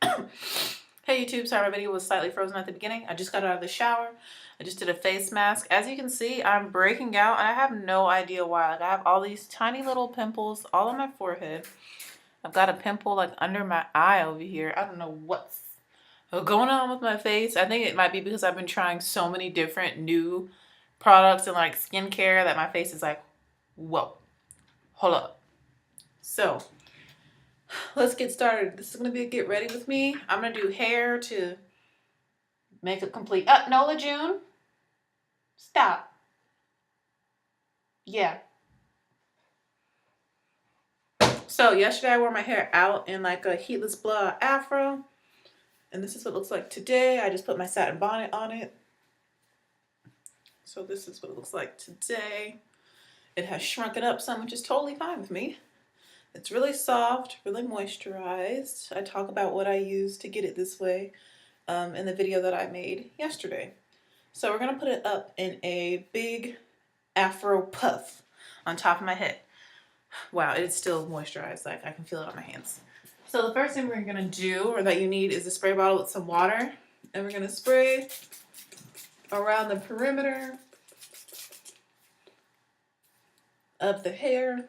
Hey YouTube, sorry my video was slightly frozen at the beginning. I just got out of the shower. I just did a face mask. As you can see, I'm breaking out and I have no idea why. Like I have all these tiny little pimples all on my forehead. I've got a pimple like under my eye over here. I don't know what's going on with my face. I think it might be because I've been trying so many different new products and like skincare that my face is like, whoa, hold up. So let's get started. This is going to be a get ready with me. I'm going to do hair to make it complete. Nola June, stop. Yeah. So yesterday I wore my hair out in like a heatless blowout afro. And this is what it looks like today. I just put my satin bonnet on it. So this is what it looks like today. It has shrunken up some, which is totally fine with me. It's really soft, really moisturized. I talk about what I use to get it this way in the video that I made yesterday. So we're gonna put it up in a big afro puff on top of my head. Wow, it's still moisturized, like I can feel it on my hands. So the first thing we're gonna do, or that you need, is a spray bottle with some water. And we're gonna spray around the perimeter of the hair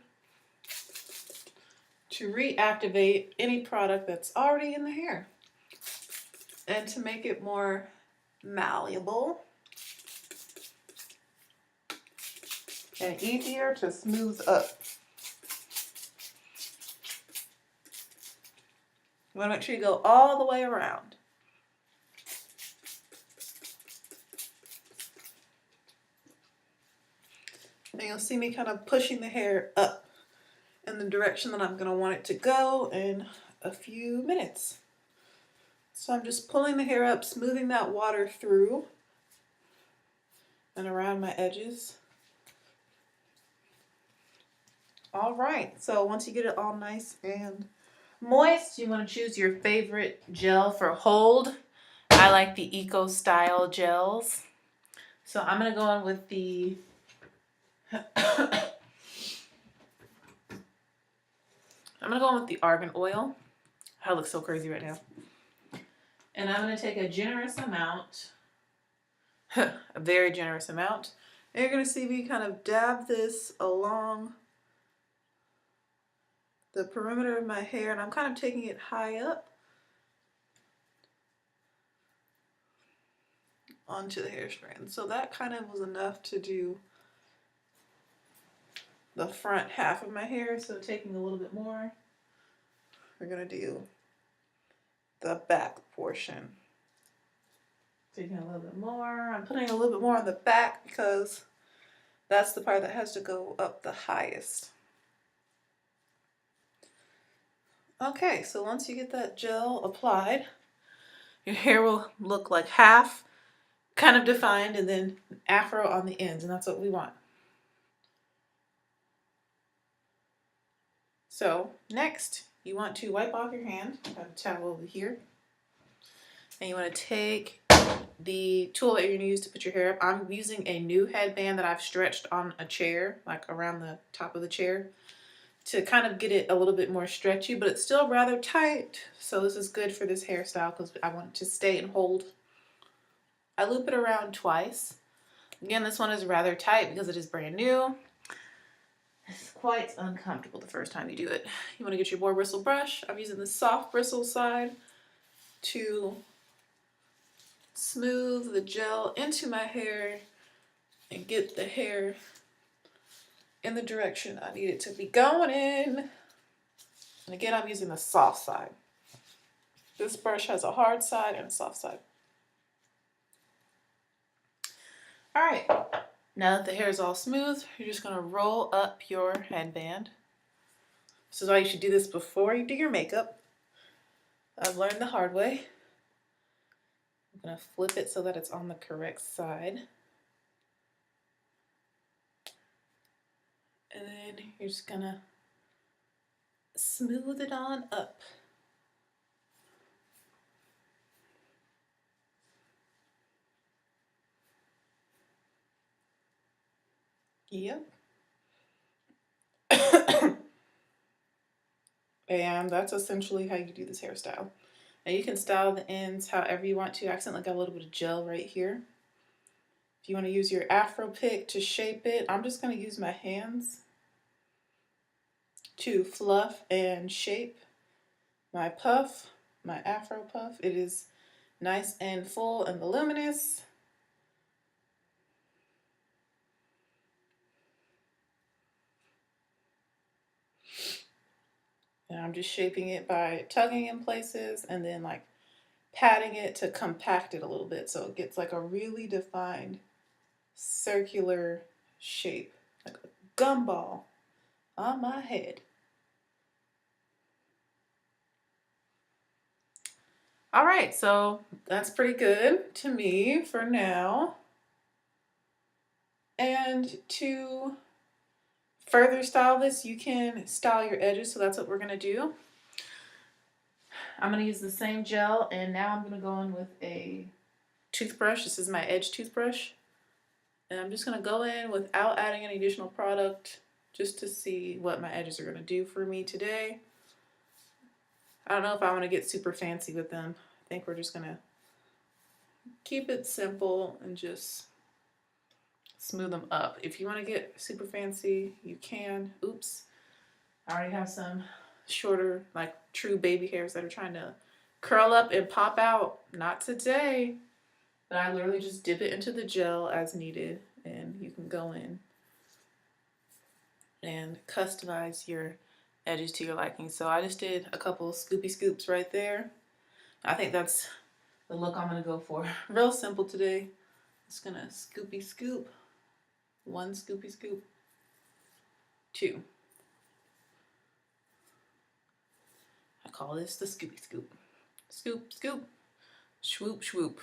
to reactivate any product that's already in the hair and to make it more malleable and easier to smooth up. You want to make sure you go all the way around. And you'll see me kind of pushing the hair up in the direction that I'm going to want it to go in a few minutes. So I'm just pulling the hair up, smoothing that water through and around my edges. All right, so once you get it all nice and moist, you want to choose your favorite gel for hold. I like the Eco Style gels. So I'm going to go in with the argan oil. I look so crazy right now. And I'm going to take a generous amount, a very generous amount. And you're going to see me kind of dab this along the perimeter of my hair, and I'm kind of taking it high up onto the hair strand. So that kind of was enough to do the front half of my hair. So taking a little bit more, we're going to do the back portion. Taking a little bit more. I'm putting a little bit more on the back because that's the part that has to go up the highest. Okay, so once you get that gel applied, your hair will look like half kind of defined and then afro on the ends, and that's what we want. So next, you want to wipe off your hand. I have a towel over here. And you want to take the tool that you're going to use to put your hair up. I'm using a new headband that I've stretched on a chair, like around the top of the chair, to kind of get it a little bit more stretchy, but it's still rather tight. So this is good for this hairstyle because I want it to stay and hold. I loop it around twice. Again, this one is rather tight because it is brand new. It's quite uncomfortable the first time you do it. You want to get your boar bristle brush. I'm using the soft bristle side to smooth the gel into my hair and get the hair in the direction I need it to be going in. And again, I'm using the soft side. This brush has a hard side and a soft side. All right, now that the hair is all smooth, you're just gonna roll up your headband. This is why you should do this before you do your makeup. I've learned the hard way. I'm gonna flip it so that it's on the correct side. And then you're just gonna smooth it on up. Yep. And that's essentially how you do this hairstyle. And you can style the ends however you want to. I accidentally got a little bit of gel right here. If you want to use your Afro pick to shape it, I'm just going to use my hands to fluff and shape my puff, my Afro puff. It is nice and full and voluminous. And I'm just shaping it by tugging in places and then like patting it to compact it a little bit so it gets like a really defined circular shape, like a gumball on my head. All right, so that's pretty good to me for now. And to further style this, you can style your edges, so that's what we're gonna do. I'm gonna use the same gel, and now I'm gonna go in with a toothbrush. This is my edge toothbrush. And I'm just gonna go in without adding any additional product just to see what my edges are gonna do for me today. I don't know if I wanna get super fancy with them. I think we're just gonna keep it simple and just smooth them up. If you wanna get super fancy, you can. Oops, I already have some shorter, like true baby hairs that are trying to curl up and pop out. Not today. But I literally just dip it into the gel as needed, and you can go in and customize your edges to your liking. So I just did a couple scoopy scoops right there. I think that's the look I'm gonna go for. Real simple today. Just gonna scoopy scoop. One scoopy scoop. Two. I call this the scoopy scoop. Scoop, scoop. Swoop, swoop.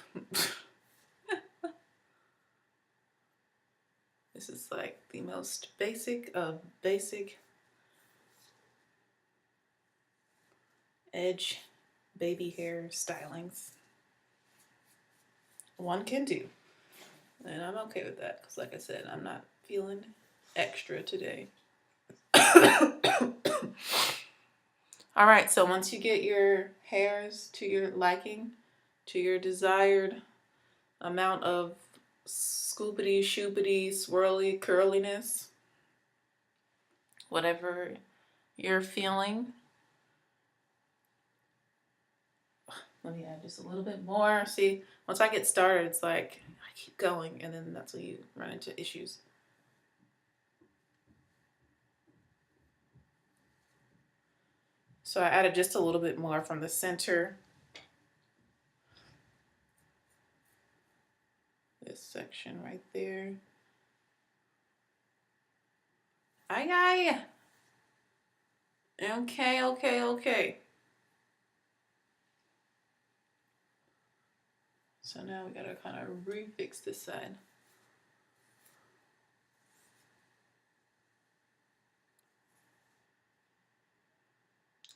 This is like the most basic of basic edge baby hair stylings one can do. And I'm okay with that because, like I said, I'm not feeling extra today. All right, so once you get your hairs to your liking, to your desired amount of scoopity, shoopity, swirly, curliness, whatever you're feeling. Let me add just a little bit more. See, once I get started, it's like I keep going, and then that's when you run into issues. So I added just a little bit more from the center. This section right there. Aye, aye. Okay, okay, okay. So now we gotta kind of refix this side.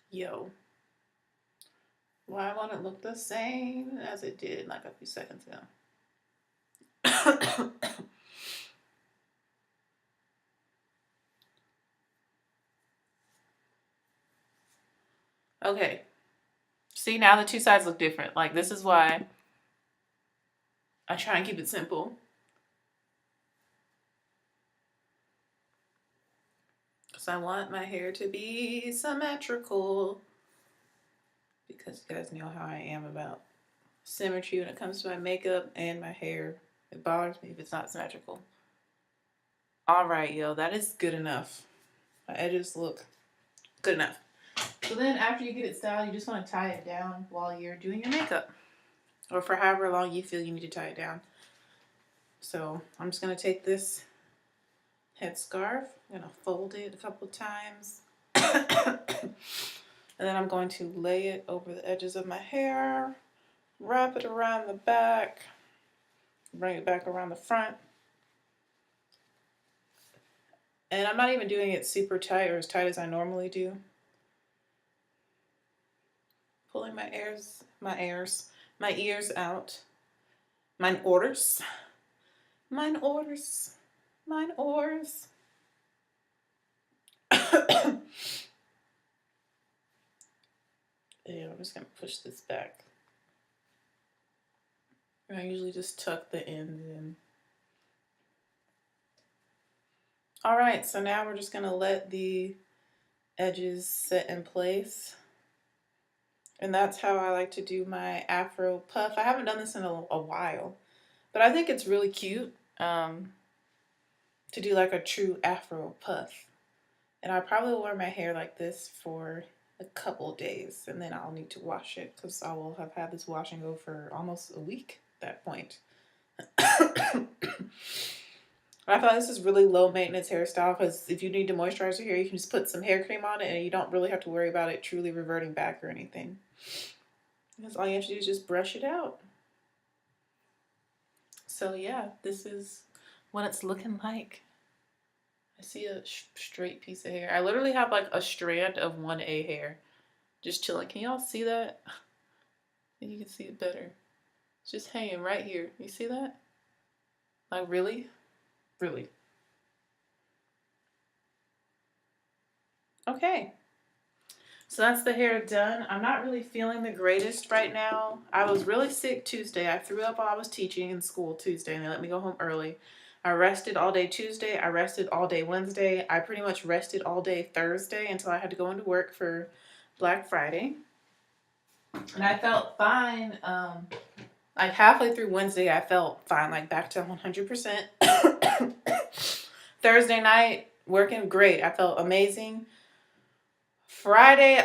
Yo. Why won't it look the same as it did like a few seconds ago? Okay. See, now the two sides look different. Like, this is why I try and keep it simple. Because I want my hair to be symmetrical. Because you guys know how I am about symmetry when it comes to my makeup and my hair. It bothers me if it's not symmetrical. Alright, yo, that is good enough. My edges look good enough. So then after you get it styled, you just want to tie it down while you're doing your makeup. Or for however long you feel you need to tie it down. So I'm just going to take this headscarf. I'm going to fold it a couple times. And then I'm going to lay it over the edges of my hair. Wrap it around the back. Bring it back around the front. And I'm not even doing it super tight or as tight as I normally do. Pulling my ears out. Mine orders. And I'm just gonna push this back. I usually just tuck the ends in. All right, so now we're just gonna let the edges set in place. And that's how I like to do my Afro puff. I haven't done this in a while, but I think it's really cute to do like a true Afro puff. And I probably will wear my hair like this for a couple days, and then I'll need to wash it because I will have had this wash and go for almost a week at that point. I thought this is really low maintenance hairstyle because if you need to moisturize your hair, you can just put some hair cream on it and you don't really have to worry about it truly reverting back or anything. Because all you have to do is just brush it out. So yeah, this is what it's looking like. I see a straight piece of hair. I literally have like a strand of 1A hair just chilling. Can y'all see that? I think you can see it better. It's just hanging right here. You see that? Like really? Really. Okay. So that's the hair done. I'm not really feeling the greatest right now. I was really sick Tuesday. I threw up while I was teaching in school Tuesday and they let me go home early. I rested all day Tuesday. I rested all day Wednesday. I pretty much rested all day Thursday until I had to go into work for Black Friday. And I felt fine. Like halfway through Wednesday, I felt fine, like back to 100%. Thursday night, working great. I felt amazing. Friday,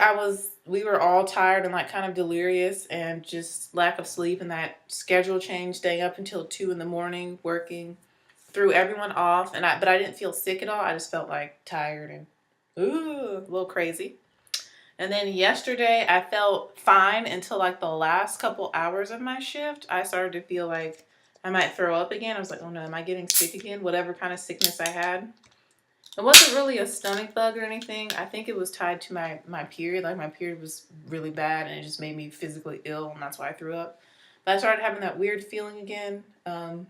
we were all tired and like kind of delirious and just lack of sleep, and that schedule change, staying up until 2 in the morning, working, threw everyone off. But I didn't feel sick at all. I just felt like tired and a little crazy. And then yesterday, I felt fine until like the last couple hours of my shift. I started to feel like I might throw up again. I was like, oh no, am I getting sick again? Whatever kind of sickness I had. It wasn't really a stomach bug or anything. I think it was tied to my period. Like my period was really bad and it just made me physically ill, and that's why I threw up. But I started having that weird feeling again. And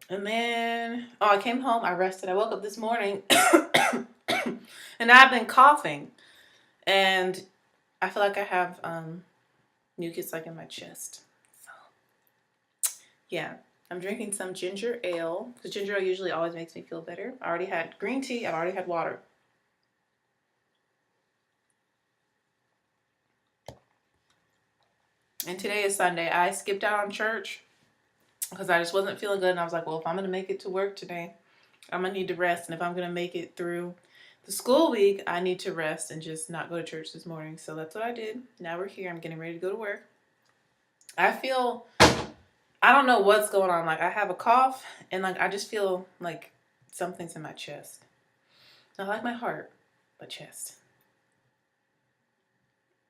then, I came home, I rested. I woke up this morning and I've been coughing. And I feel like I have mucus like in my chest. So, yeah. I'm drinking some ginger ale because ginger ale usually always makes me feel better. I already had green tea. I've already had water. And today is Sunday. I skipped out on church because I just wasn't feeling good. And I was like, well, if I'm going to make it to work today, I'm going to need to rest. And if I'm going to make it through the school week, I need to rest and just not go to church this morning. So that's what I did. Now we're here. I'm getting ready to go to work. I don't know what's going on. Like I have a cough and like I just feel like something's in my chest. Not like my heart, but chest.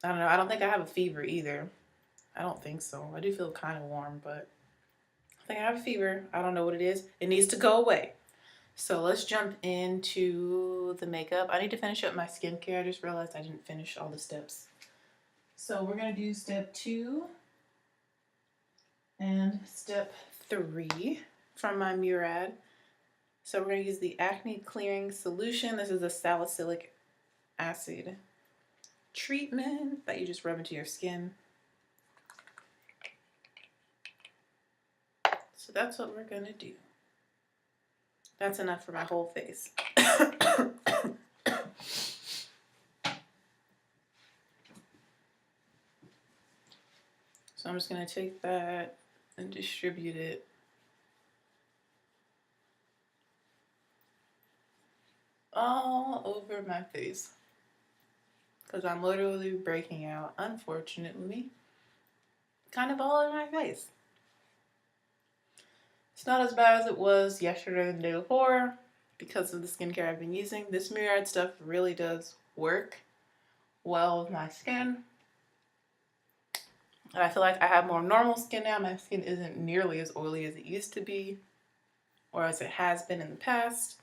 I don't know. I don't think I have a fever either. I don't think so. I do feel kind of warm, but I think I have a fever. I don't know what it is. It needs to go away. So let's jump into the makeup. I need to finish up my skincare. I just realized I didn't finish all the steps. So we're going to do step 2. And step 3 from my Murad. So we're going to use the acne clearing solution. This is a salicylic acid treatment that you just rub into your skin. So that's what we're going to do. That's enough for my whole face. So I'm just going to take that and distribute it all over my face because I'm literally breaking out, unfortunately, kind of all over my face. It's not as bad as it was yesterday and the day before because of the skincare I've been using. This Murad stuff really does work well with my skin. And I feel like I have more normal skin now. My skin isn't nearly as oily as it used to be or as it has been in the past.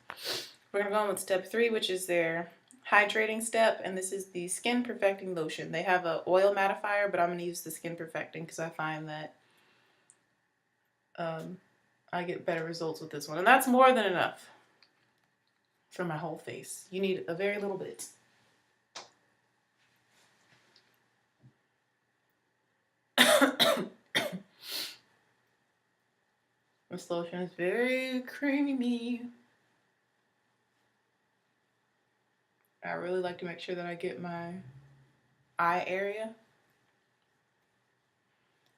We're going to go on with step 3, which is their hydrating step. And this is the skin perfecting lotion. They have an oil mattifier, but I'm going to use the skin perfecting because I find that I get better results with this one. And that's more than enough for my whole face. You need a very little bit. This lotion is very creamy. I really like to make sure that I get my eye area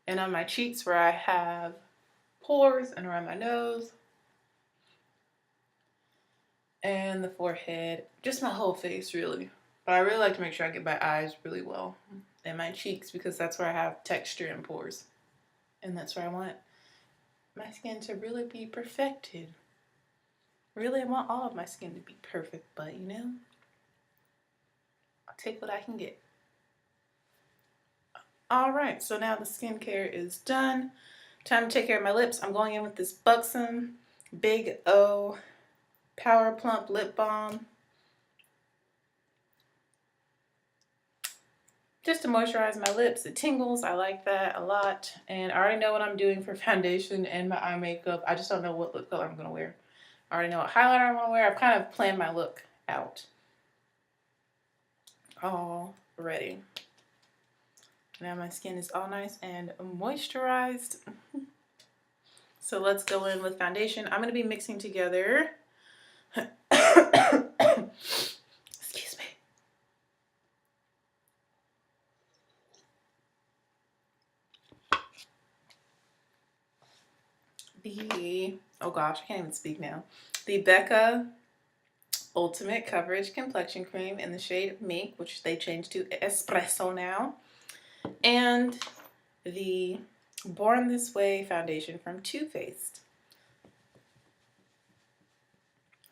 and on my cheeks where I have pores, and around my nose and the forehead, just my whole face really. But I really like to make sure I get my eyes really well and my cheeks, because that's where I have texture and pores, and that's where I want my skin to really be perfected. Really, I want all of my skin to be perfect, but you know, I'll take what I can get. Alright, so now the skincare is done. Time to take care of my lips. I'm going in with this Buxom Big O Power Plump Lip Balm. Just to moisturize my lips. It tingles. I like that a lot. And I already know what I'm doing for foundation and my eye makeup. I just don't know what lip color I'm going to wear. I already know what highlighter I want to wear. I've kind of planned my look out already. Now my skin is all nice and moisturized. So let's go in with foundation. I'm going to be mixing together excuse me. Oh gosh, I can't even speak now. The Becca Ultimate Coverage Complexion Cream in the shade Mink, which they changed to Espresso now. And the Born This Way foundation from Too Faced.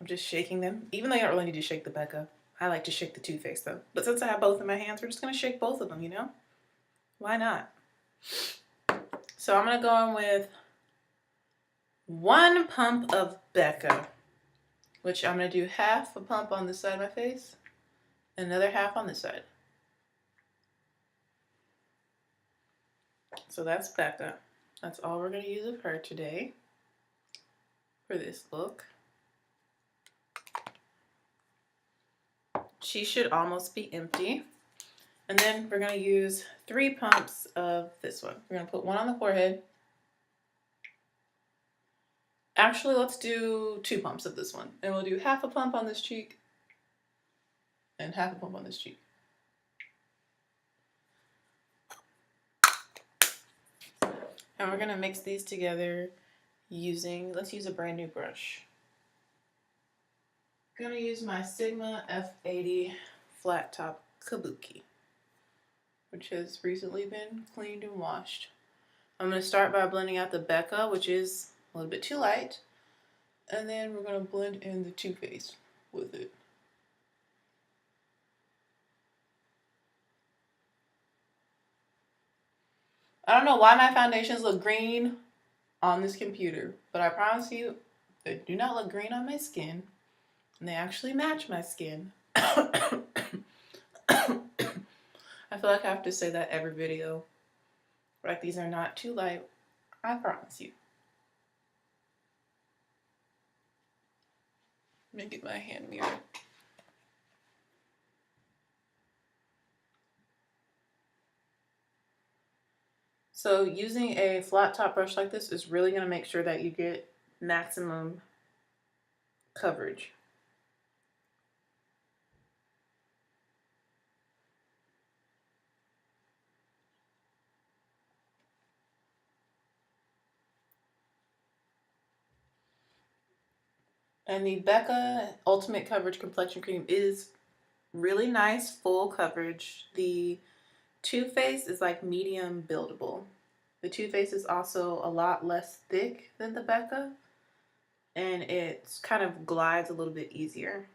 I'm just shaking them. Even though you don't really need to shake the Becca. I like to shake the Too Faced though. But since I have both in my hands, we're just going to shake both of them, you know? Why not? So I'm going to go in with 1 pump of Becca, which I'm going to do half a pump on this side of my face, another half on this side. So that's Becca. That's all we're going to use of her today for this look. She should almost be empty. And then we're going to use 3 pumps of this one. We're going to put 1 on the forehead. Actually, let's do 2 pumps of this one. And we'll do half a pump on this cheek and half a pump on this cheek. And we're going to mix these together using, let's use a brand new brush. I'm going to use my Sigma F80 Flat Top Kabuki, which has recently been cleaned and washed. I'm going to start by blending out the Becca, which is a little bit too light. And then we're going to blend in the Too Faced with it. I don't know why my foundations look green on this computer, but I promise you, they do not look green on my skin. And they actually match my skin. I feel like I have to say that every video. Like, these are not too light. I promise you. Let me get my hand mirror. So using a flat top brush like this is really going to make sure that you get maximum coverage. And the Becca Ultimate Coverage Complexion Cream is really nice, full coverage. The Too Faced is like medium buildable. The Too Faced is also a lot less thick than the Becca, and it kind of glides a little bit easier,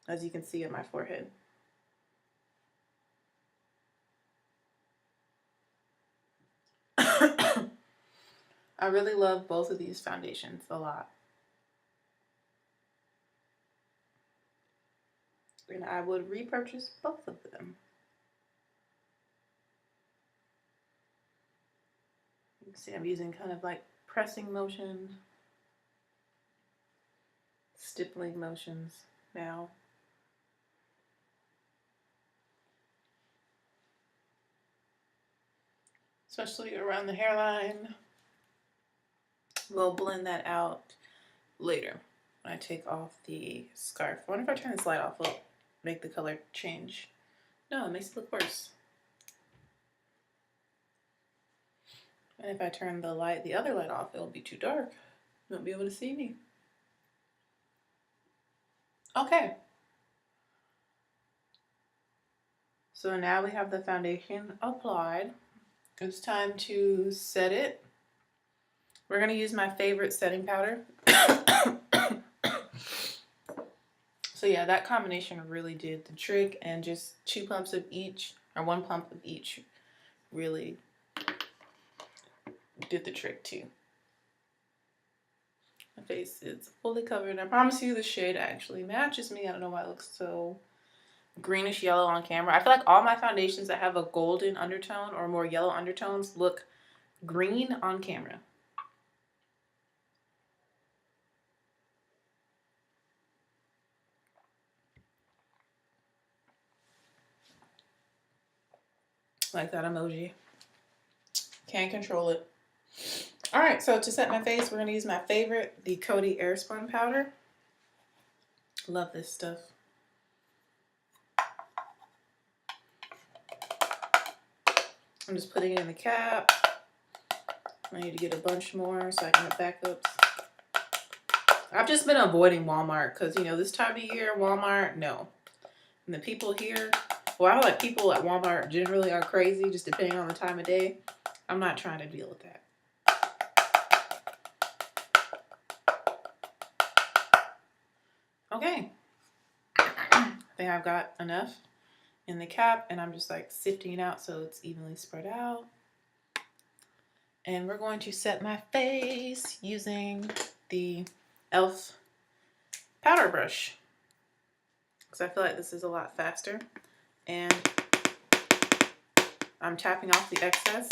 as you can see on my forehead. I really love both of these foundations a lot. And I would repurchase both of them. You can see I'm using kind of like pressing motions, stippling motions now. Especially around the hairline. We'll blend that out later when I take off the scarf. I wonder if I turn this light off, will it make the color change? No, it makes it look worse. And if I turn the other light off, it'll be too dark. You won't be able to see me. Okay. So now we have the foundation applied. It's time to set it. We're going to use my favorite setting powder. So yeah, that combination really did the trick, and just 2 pumps of each, or 1 pump of each, really did the trick too. My face is fully covered. I promise you the shade actually matches me. I don't know why it looks so greenish yellow on camera. I feel like all my foundations that have a golden undertone or more yellow undertones look green on camera. Like that emoji. Can't control it. All right, so to set my face, we're going to use my favorite, the Coty Airspun powder. Love this stuff. I'm just putting it in the cap. I need to get a bunch more so I can have backups. I've just been avoiding Walmart because, you know, this time of year, Walmart, no. And the people here, well, I feel like people at Walmart generally are crazy, just depending on the time of day. I'm not trying to deal with that. Okay. I think I've got enough in the cap, and I'm just like sifting it out so it's evenly spread out. And we're going to set my face using the e.l.f. powder brush, because I feel like this is a lot faster. And I'm tapping off the excess.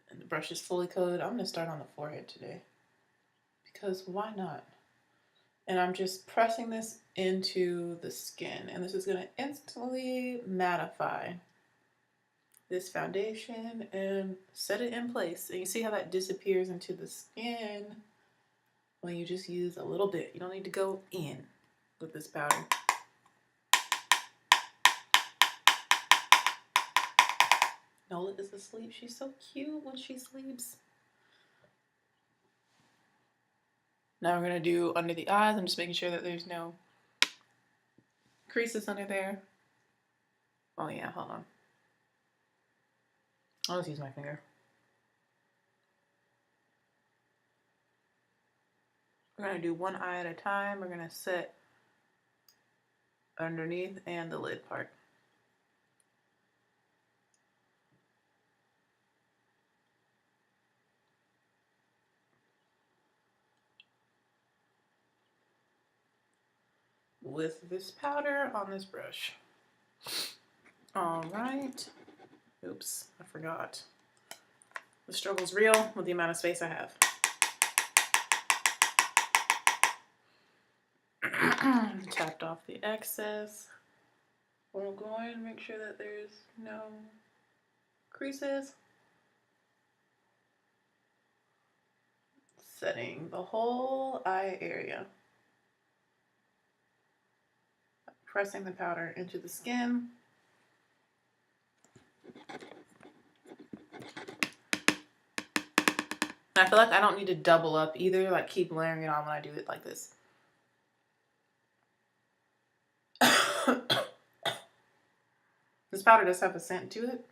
And the brush is fully coated. I'm going to start on the forehead today, because why not? And I'm just pressing this into the skin, and this is going to instantly mattify this foundation and set it in place. And you see how that disappears into the skin when you just use a little bit. You don't need to go in with this powder. Nola is asleep. She's so cute when she sleeps. Now we're going to do under the eyes. I'm just making sure that there's no creases under there. Oh yeah, hold on. I'll just use my finger. We're going to do one eye at a time. We're going to set underneath and the lid part. With this powder on this brush. All right. Oops, I forgot. The struggle's real with the amount of space I have. Tapped off the excess. We'll go in and make sure that there's no creases. Setting the whole eye area. Pressing the powder into the skin. And I feel like I don't need to double up either, like keep layering it on when I do it like this. This powder does have a scent to it.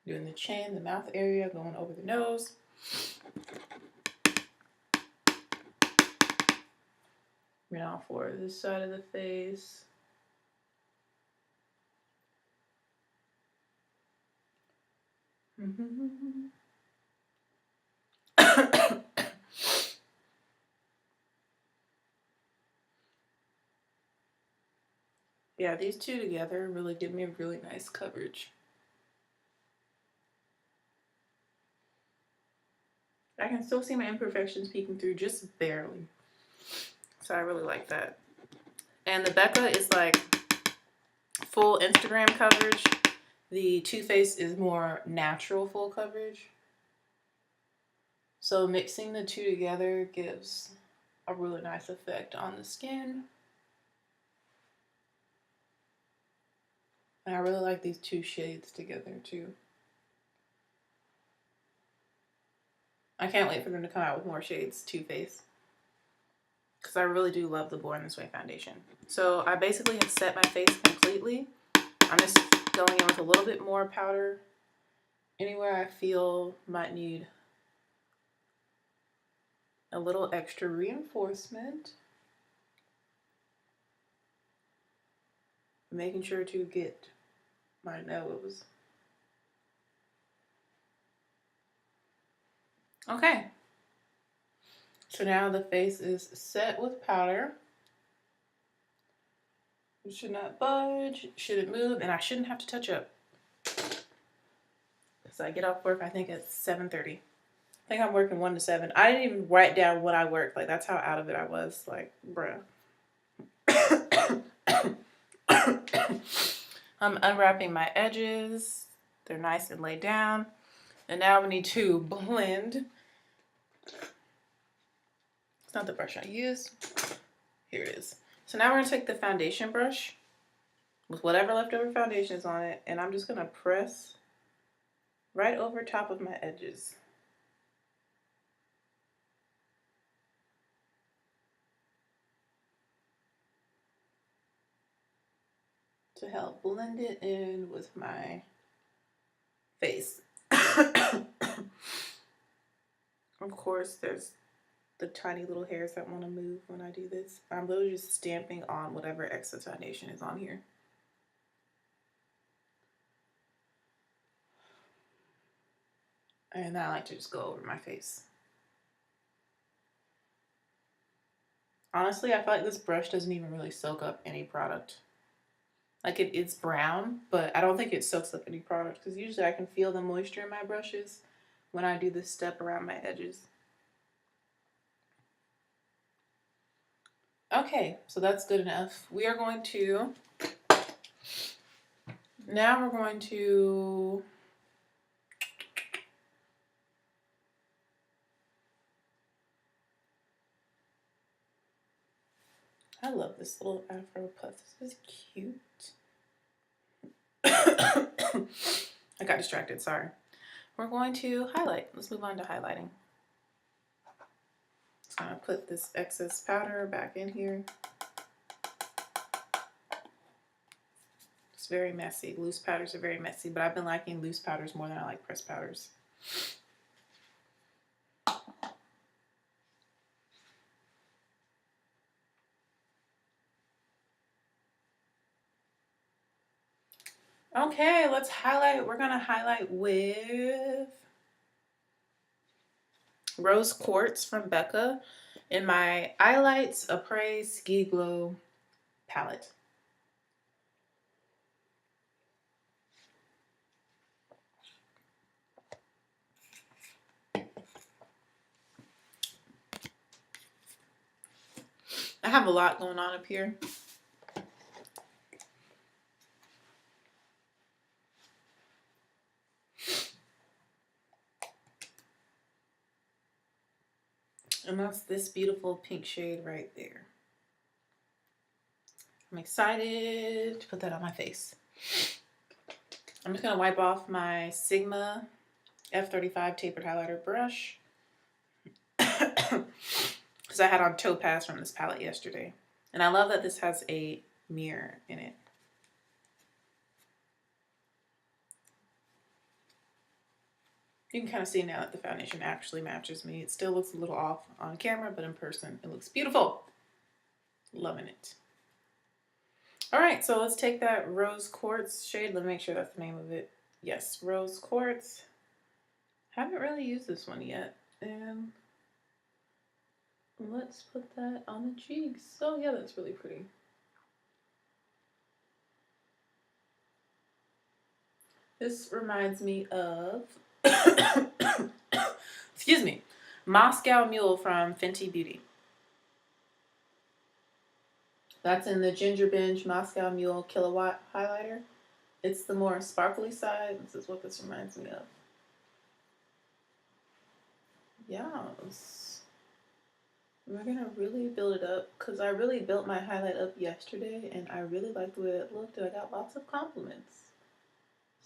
Doing the chin, the mouth area, going over the nose. Now for this side of the face. Yeah, these two together really give me a really nice coverage. I can still see my imperfections peeking through just barely. So I really like that. And the Becca is like full Instagram coverage. The Too Faced is more natural full coverage. So mixing the two together gives a really nice effect on the skin. And I really like these two shades together too. I can't wait for them to come out with more shades, Too Faced, because I really do love the Born This Way foundation. So I basically have set my face completely. I'm just going in with a little bit more powder anywhere I feel might need a little extra reinforcement. Making sure to get my nose. Okay. So now the face is set with powder. It should not budge, shouldn't move, and I shouldn't have to touch up. Because I get off work, I think at 7:30. I think I'm working 1 to 7. I didn't even write down what I worked. Like, that's how out of it I was. Like, bruh. I'm unwrapping my edges. They're nice and laid down. And now we need to blend. It's not the brush I used. Here it is. So now we're going to take the foundation brush with whatever leftover foundation is on it, and I'm just going to press right over top of my edges. To help blend it in with my face. Of course, there's the tiny little hairs that want to move when I do this. I'm literally just stamping on whatever excess foundation is on here. And I like to just go over my face. Honestly, I feel like this brush doesn't even really soak up any product. Like it's brown, but I don't think it soaks up any product because usually I can feel the moisture in my brushes when I do this step around my edges. Okay, so that's good enough. We are going to, now we're going to, I love this little afro puff. This is cute. I got distracted, sorry. We're going to highlight. Let's move on to highlighting. Just gonna put this excess powder back in here. It's very messy. Loose powders are very messy, but I've been liking loose powders more than I like pressed powders. Okay, let's highlight. We're gonna highlight with Rose Quartz from Becca in my Eyelights Après Ski Glow palette. I have a lot going on up here. And that's this beautiful pink shade right there. I'm excited to put that on my face. I'm just going to wipe off my Sigma F35 tapered highlighter brush. Because I had on Topaz from this palette yesterday. And I love that this has a mirror in it. You can kind of see now that the foundation actually matches me. It still looks a little off on camera, but in person it looks beautiful. Loving it. All right, so let's take that Rose Quartz shade. Let me make sure that's the name of it. Yes, Rose Quartz. Haven't really used this one yet. And let's put that on the cheeks. Oh yeah, that's really pretty. This reminds me of, excuse me, Moscow Mule from Fenty Beauty. That's in the Ginger Binge Moscow Mule Kilowatt Highlighter. It's the more sparkly side. This is what this reminds me of. Yes. We're gonna really build it up because I really built my highlight up yesterday and I really liked the way it looked and I got lots of compliments.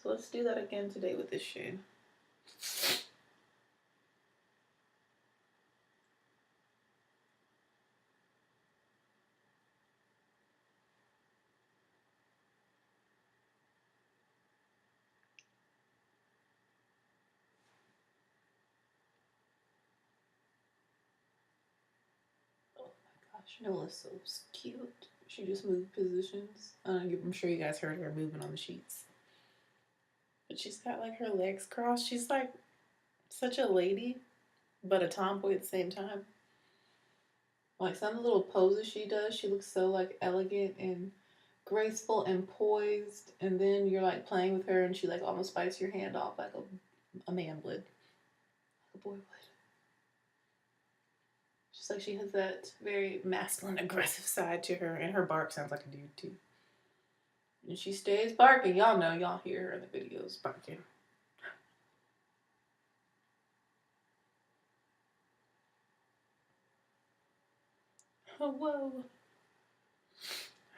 So let's do that again today with this shade. Chanel is so cute. She just moved positions. I'm sure you guys heard her moving on the sheets. But she's got like her legs crossed. She's like such a lady, but a tomboy at the same time. Like some of the little poses she does, she looks so like elegant and graceful and poised. And then you're like playing with her and she like almost bites your hand off like a man would. Like a boy would. Just like she has that very masculine, aggressive side to her, and her bark sounds like a dude too. And she stays barking. Y'all know, y'all hear her in the videos barking. Whoa.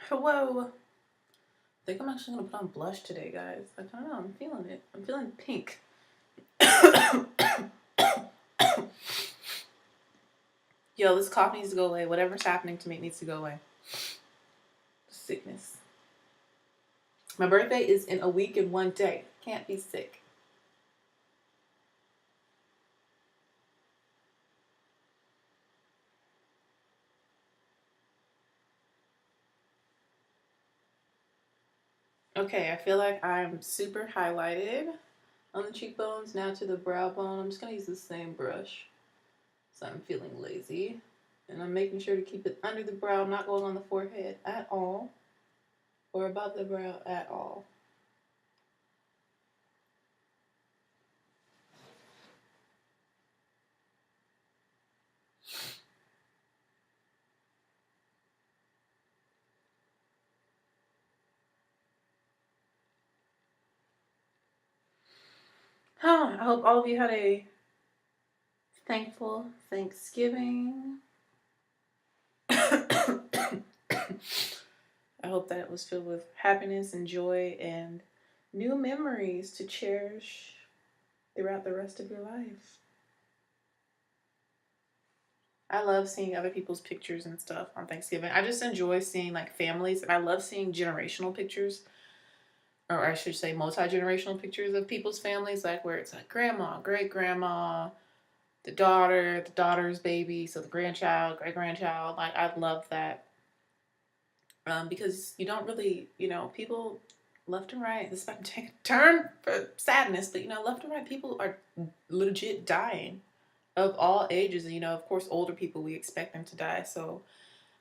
Whoa. I think I'm actually gonna put on blush today, guys. I don't know, I'm feeling it. I'm feeling pink. Yo, this cough needs to go away. Whatever's happening to me, it needs to go away. Sickness. My birthday is in a week and 1 day. Can't be sick. Okay, I feel like I'm super highlighted on the cheekbones. Now to the brow bone. I'm just going to use the same brush. So I'm feeling lazy. And I'm making sure to keep it under the brow, not going on the forehead at all. Or above the brow at all. I hope all of you had a thankful Thanksgiving. I hope that it was filled with happiness and joy and new memories to cherish throughout the rest of your life. I love seeing other people's pictures and stuff on Thanksgiving. I just enjoy seeing like families, and I love seeing generational pictures, or I should say multi-generational pictures of people's families, like where it's like grandma, great grandma, the daughter, the daughter's baby, so the grandchild, great grandchild. Like I love that. Because you don't really, people left and right, this might take a turn for sadness, but left and right, people are legit dying of all ages. And, of course, older people, we expect them to die. So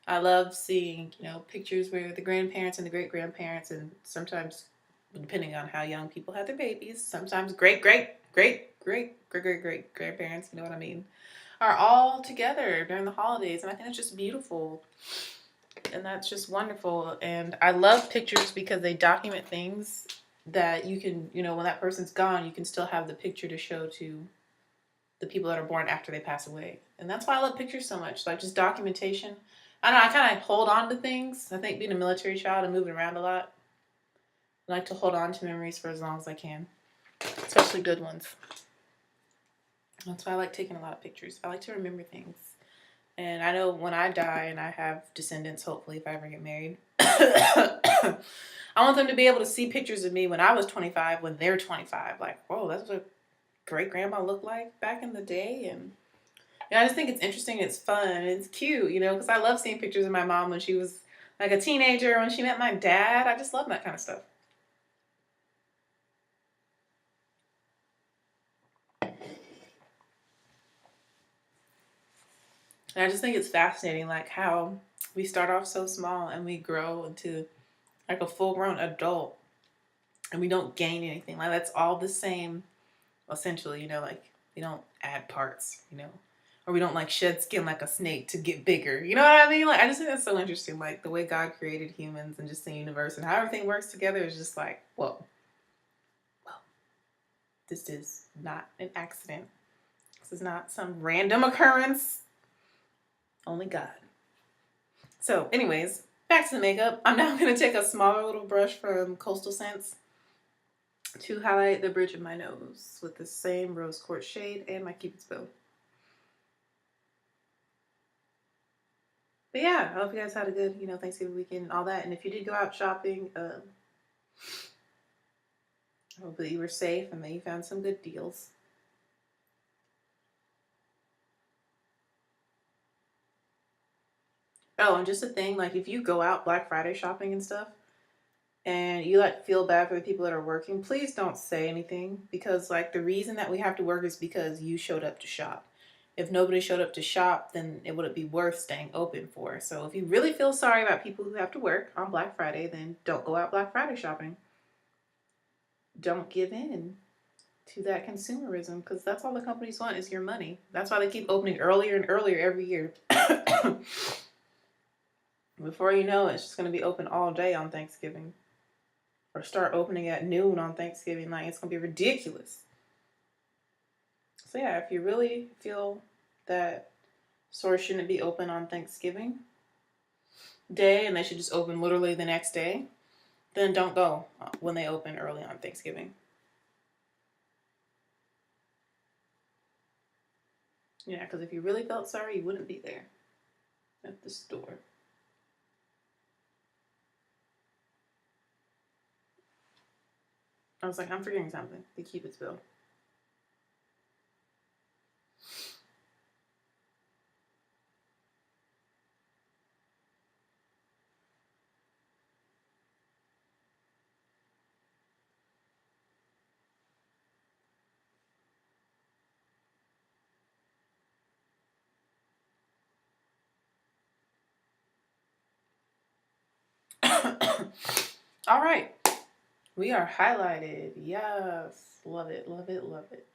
I love seeing, pictures where the grandparents and the great grandparents, and sometimes, depending on how young people had their babies, sometimes great grandparents, you know what I mean, are all together during the holidays. And I think it's just beautiful. And that's just wonderful. And I love pictures because they document things that you can, when that person's gone, you can still have the picture to show to the people that are born after they pass away. And that's why I love pictures so much. Like just documentation. I don't know, I kind of hold on to things. I think being a military child and moving around a lot, I like to hold on to memories for as long as I can, especially good ones. That's why I like taking a lot of pictures. I like to remember things. And I know when I die and I have descendants, hopefully, if I ever get married, I want them to be able to see pictures of me when I was 25, when they're 25. Like, whoa, that's what great grandma looked like back in the day. And I just think it's interesting. It's fun. And it's cute, because I love seeing pictures of my mom when she was like a teenager, when she met my dad. I just love that kind of stuff. And I just think it's fascinating, like how we start off so small and we grow into like a full-grown adult, and we don't gain anything. Like that's all the same, essentially. Like we don't add parts. or we don't like shed skin like a snake to get bigger. You know what I mean? Like, I just think that's so interesting. Like the way God created humans and just the universe and how everything works together is just like, whoa. Well, this is not an accident. This is not some random occurrence. Only God. So anyways, back to the makeup. I'm now going to take a smaller little brush from Coastal Scents to highlight the bridge of my nose with the same rose quartz shade and my Cupid's bow. But yeah, I hope you guys had a good, Thanksgiving weekend and all that. And if you did go out shopping, I hope that you were safe and that you found some good deals. Oh, and just a thing, like if you go out Black Friday shopping and stuff, and you like feel bad for the people that are working, please don't say anything, because like the reason that we have to work is because you showed up to shop. If nobody showed up to shop, then it wouldn't be worth staying open for. So if you really feel sorry about people who have to work on Black Friday, then don't go out Black Friday shopping. Don't give in to that consumerism, because that's all the companies want is your money. That's why they keep opening earlier and earlier every year. Before you know it, it's just going to be open all day on Thanksgiving. Or start opening at noon on Thanksgiving night. It's going to be ridiculous. So yeah, if you really feel that stores shouldn't be open on Thanksgiving Day and they should just open literally the next day, then don't go when they open early on Thanksgiving. Yeah, because if you really felt sorry, you wouldn't be there at the store. I was like, I'm forgetting something. The Cupid's bow. All right. We are highlighted. Yes. Love it, love it, love it.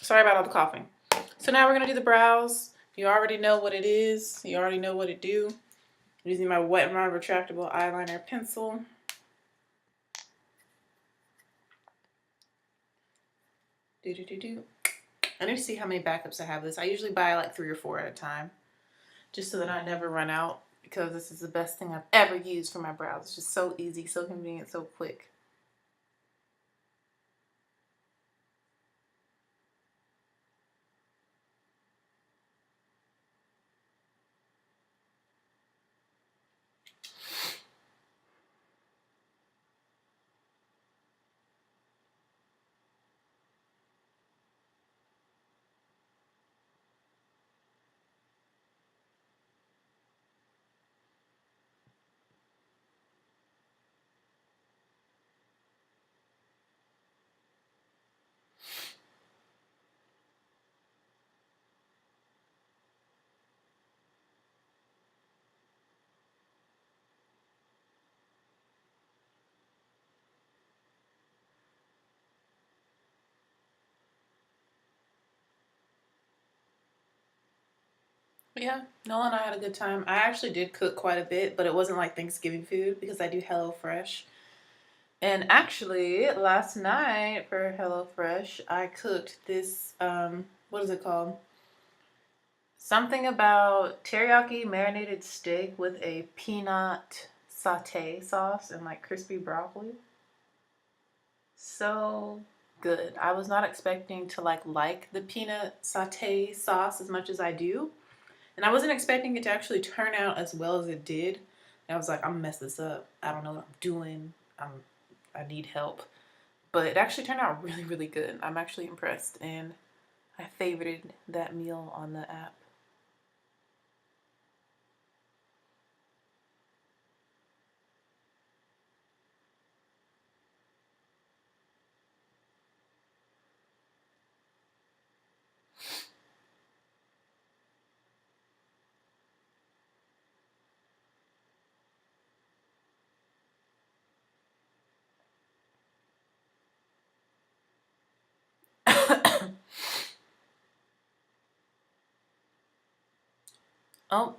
Sorry about all the coughing. So now we're going to do the brows. You already know what it is. You already know what it do. I'm using my Wet n Wild retractable eyeliner pencil. I need to see how many backups I have this. I usually buy like 3 or 4 at a time, just so that I never run out, because this is the best thing I've ever used for my brows. It's just so easy, so convenient, so quick. But yeah, Noah and I had a good time. I actually did cook quite a bit, but it wasn't like Thanksgiving food because I do HelloFresh. And actually, last night for HelloFresh, I cooked this, what is it called? Something about teriyaki marinated steak with a peanut satay sauce and like crispy broccoli. So good. I was not expecting to like the peanut satay sauce as much as I do. And I wasn't expecting it to actually turn out as well as it did. And I was like, I'm gonna mess this up. I don't know what I'm doing. I need help. But it actually turned out really, really good. I'm actually impressed. And I favorited that meal on the app. Oh,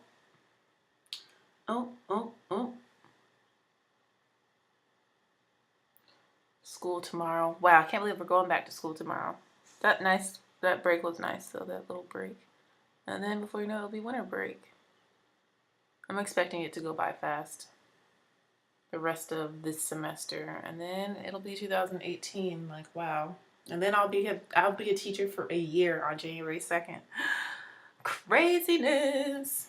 oh. School tomorrow. Wow, I can't believe we're going back to school tomorrow. That break was nice, so that little break. And then before you know it, it'll be winter break. I'm expecting it to go by fast. The rest of this semester, and then it'll be 2018. Like, wow. And then I'll be a teacher for a year on January 2nd. Craziness.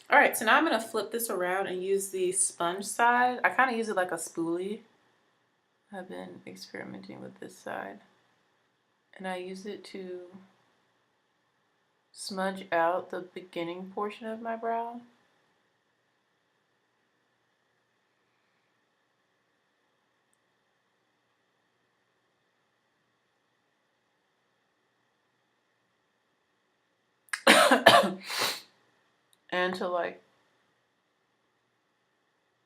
All right, so now I'm gonna flip this around and use the sponge side. I kind of use it like a spoolie. I've been experimenting with this side, and I use it to smudge out the beginning portion of my brow. And to like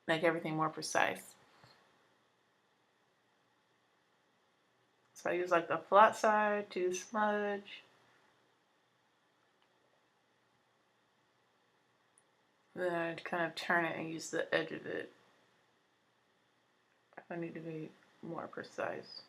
make everything more precise. So I use like the flat side to smudge. Then I'd kind of turn it and use the edge of it. I need to be more precise.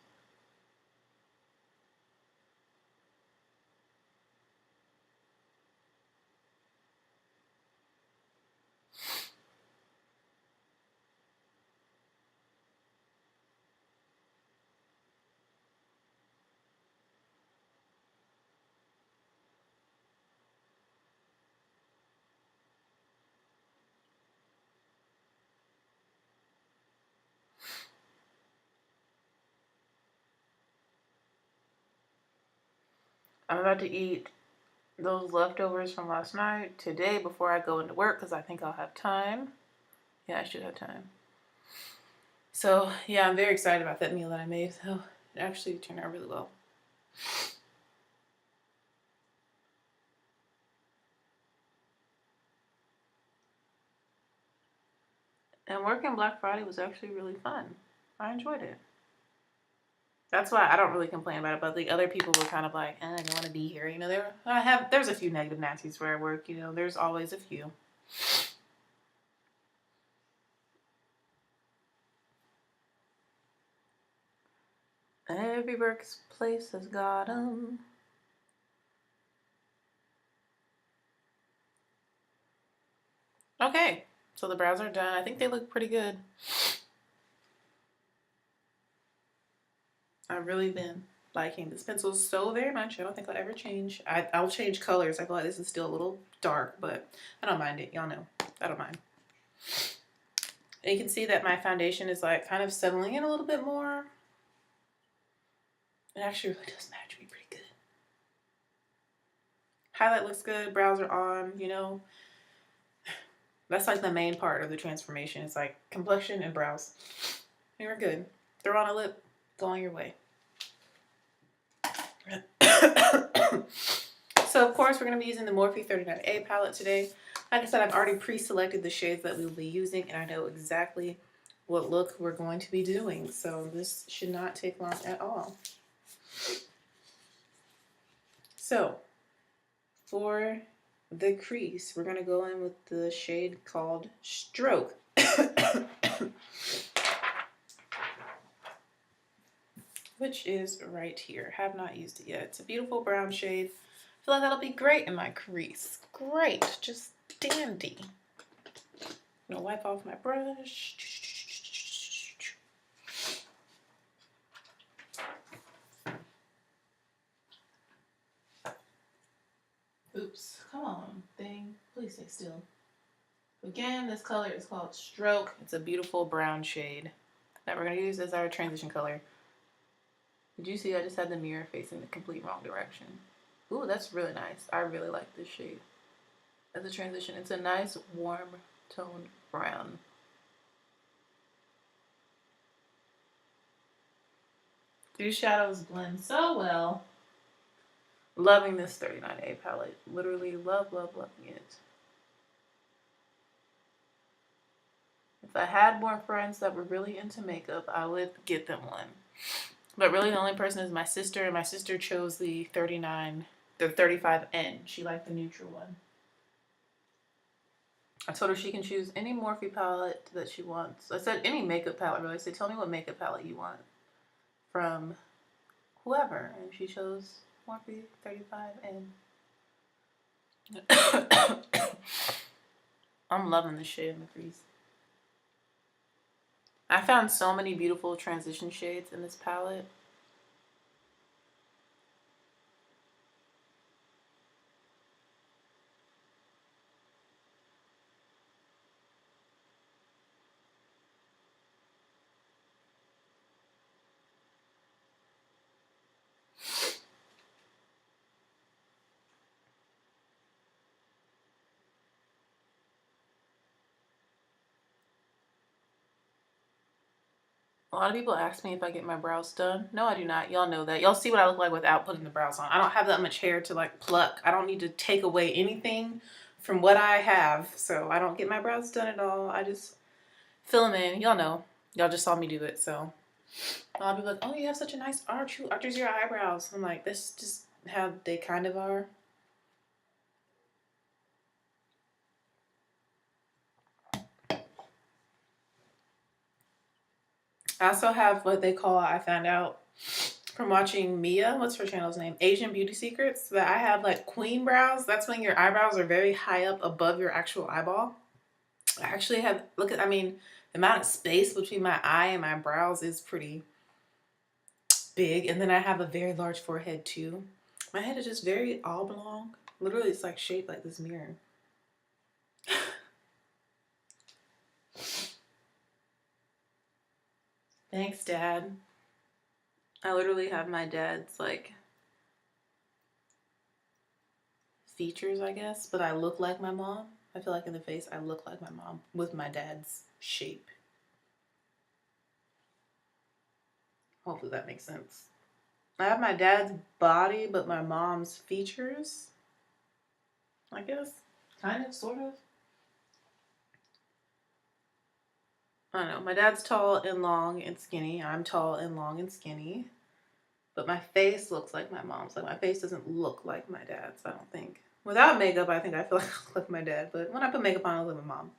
I'm about to eat those leftovers from last night today before I go into work because I think I'll have time. Yeah, I should have time. So, yeah, I'm very excited about that meal that I made. So, it actually turned out really well. And working Black Friday was actually really fun. I enjoyed it. That's why I don't really complain about it, but the other people were kind of like, I don't want to be here. You know, there's a few negative Nancy's where I work, you know, there's always a few. Every workplace has got 'em. Okay, so the brows are done. I think they look pretty good. I've really been liking this pencil so very much. I don't think I'll ever change. I'll change colors. I feel like this is still a little dark, but I don't mind it. Y'all know. I don't mind. And you can see that my foundation is like kind of settling in a little bit more. It actually really does match me pretty good. Highlight looks good. Brows are on, you know. That's like the main part of the transformation. It's like complexion and brows. And we're good. Throw on a lip. Go on your way. So, of course, we're going to be using the Morphe 39A palette today. Like I said, I've already pre-selected the shades that we will be using, and I know exactly what look we're going to be doing. So this should not take long at all. So, for the crease, we're going to go in with the shade called Stroke. Which is right here. Have not used it yet. It's a beautiful brown shade. I feel like that'll be great in my crease. Great. Just dandy. I'm going to wipe off my brush. Oops. Come on, thing. Please stay still. Again, this color is called Stroke. It's a beautiful brown shade that we're going to use as our transition color. Did you see I just had the mirror facing the complete wrong direction? Ooh, that's really nice. I really like this shade as a transition. It's a nice, warm toned brown. These shadows blend so well. Loving this 39A palette. Literally loving it. If I had more friends that were really into makeup, I would get them one. But really the only person is my sister, and my sister chose the 35N. She liked the neutral one. I told her she can choose any Morphe palette that she wants. I said any makeup palette, really. I said, tell me what makeup palette you want from whoever. And she chose Morphe 35 and I'm loving the shade in the crease. I found so many beautiful transition shades in this palette. A lot of people ask me if I get my brows done. No, I do not. Y'all know that. Y'all see what I look like without putting the brows on. I don't have that much hair to like pluck. I don't need to take away anything from what I have. So I don't get my brows done at all. I just fill them in. Y'all know. Y'all just saw me do it. So a lot of people are like, oh, you have such a nice arch. Who arches your eyebrows? I'm like, that's just how they kind of are. I also have what they call, I found out from watching Mia, what's her channel's name? Asian Beauty Secrets, that I have like queen brows. That's when your eyebrows are very high up above your actual eyeball. I actually have, look at, I mean, the amount of space between my eye and my brows is pretty big. And then I have a very large forehead too. My head is just very oblong. Literally, it's like shaped like this mirror. Thanks, Dad. I literally have my dad's like features, I guess, but I look like my mom. I feel like in the face I look like my mom with my dad's shape. Hopefully that makes sense. I have my dad's body, but my mom's features, I guess. Kind of, sort of. I don't know. My dad's tall and long and skinny. I'm tall and long and skinny. But my face looks like my mom's. Like, my face doesn't look like my dad's, I don't think. Without makeup, I think I feel like I look like my dad. But when I put makeup on, I look like my mom.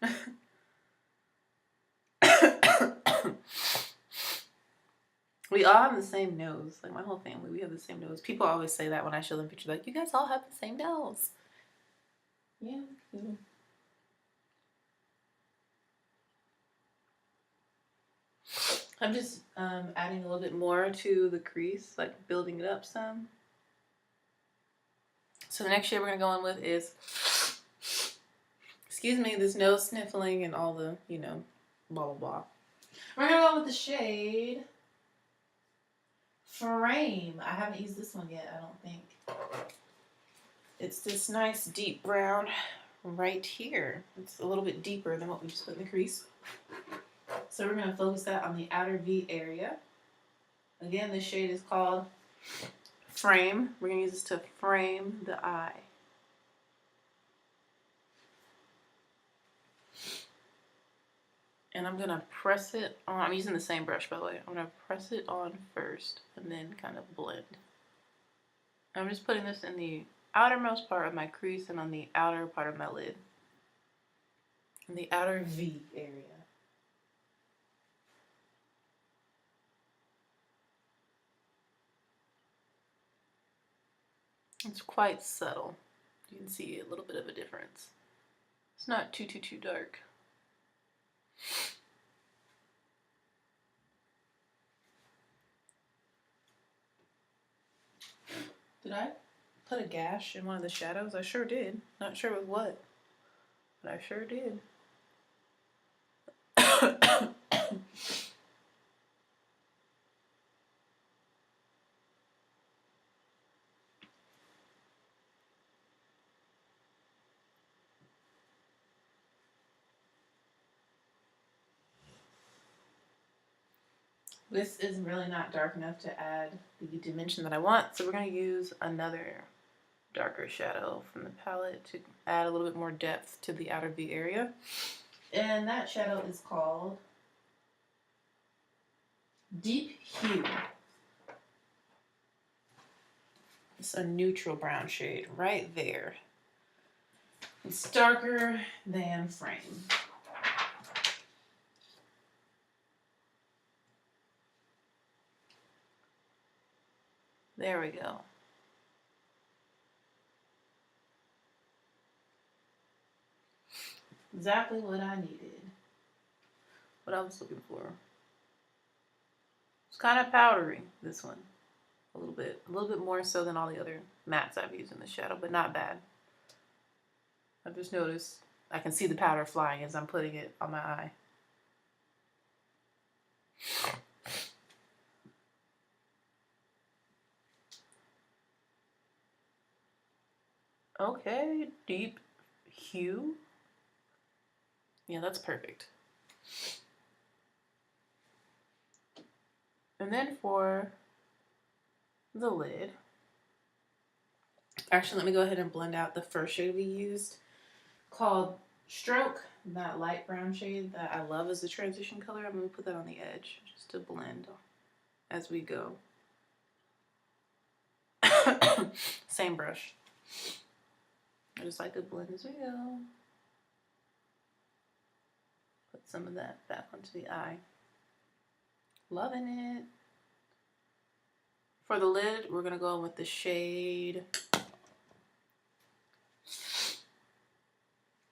We all have the same nose. Like, my whole family, we have the same nose. People always say that when I show them pictures. Like, you guys all have the same nose. Yeah. I'm just adding a little bit more to the crease, like building it up some. So the next shade we're going to go in with is, excuse me, this nose sniffling and all the, you know, blah, blah, blah. We're going to go with the shade Frame. I haven't used this one yet, I don't think. It's this nice deep brown right here. It's a little bit deeper than what we just put in the crease. So we're going to focus that on the outer V area. Again, this shade is called Frame. We're going to use this to frame the eye. And I'm going to press it on. I'm using the same brush, by the way. I'm going to press it on first and then kind of blend. I'm just putting this in the outermost part of my crease and on the outer part of my lid. In the outer V area. It's quite subtle. You can see a little bit of a difference. It's not too dark. Did I put a gash in one of the shadows? I sure did. Not sure with what, but I sure did. This is really not dark enough to add the dimension that I want, so we're going to use another darker shadow from the palette to add a little bit more depth to the outer V area. And that shadow is called Deep Hue. It's a neutral brown shade right there. It's darker than frame. There we go. Exactly what I needed. What I was looking for. It's kind of powdery, this one. A little bit more so than all the other mattes I've used in the shadow, but not bad. I've just noticed I can see the powder flying as I'm putting it on my eye. Okay, deep hue. Yeah, that's perfect. And then for the lid, actually, let me go ahead and blend out the first shade we used, called Stroke, that light brown shade that I love as the transition color. I'm going to put that on the edge just to blend as we go. Same brush. I just like to blend as we go. Put some of that back onto the eye. Loving it. For the lid, we're going to go in with the shade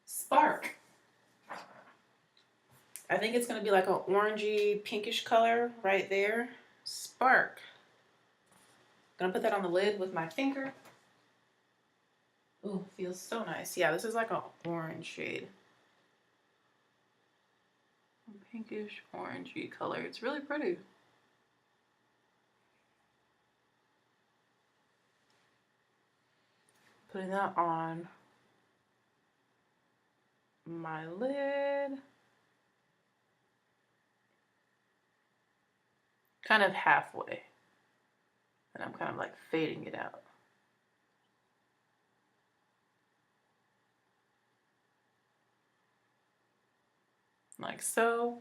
Spark. I think it's going to be like an orangey pinkish color right there. Spark. I'm going to put that on the lid with my finger. Ooh, feels so nice. Yeah, this is like an orange shade. Pinkish orangey color. It's really pretty. Putting that on my lid. Kind of halfway. And I'm kind of like fading it out. Like so.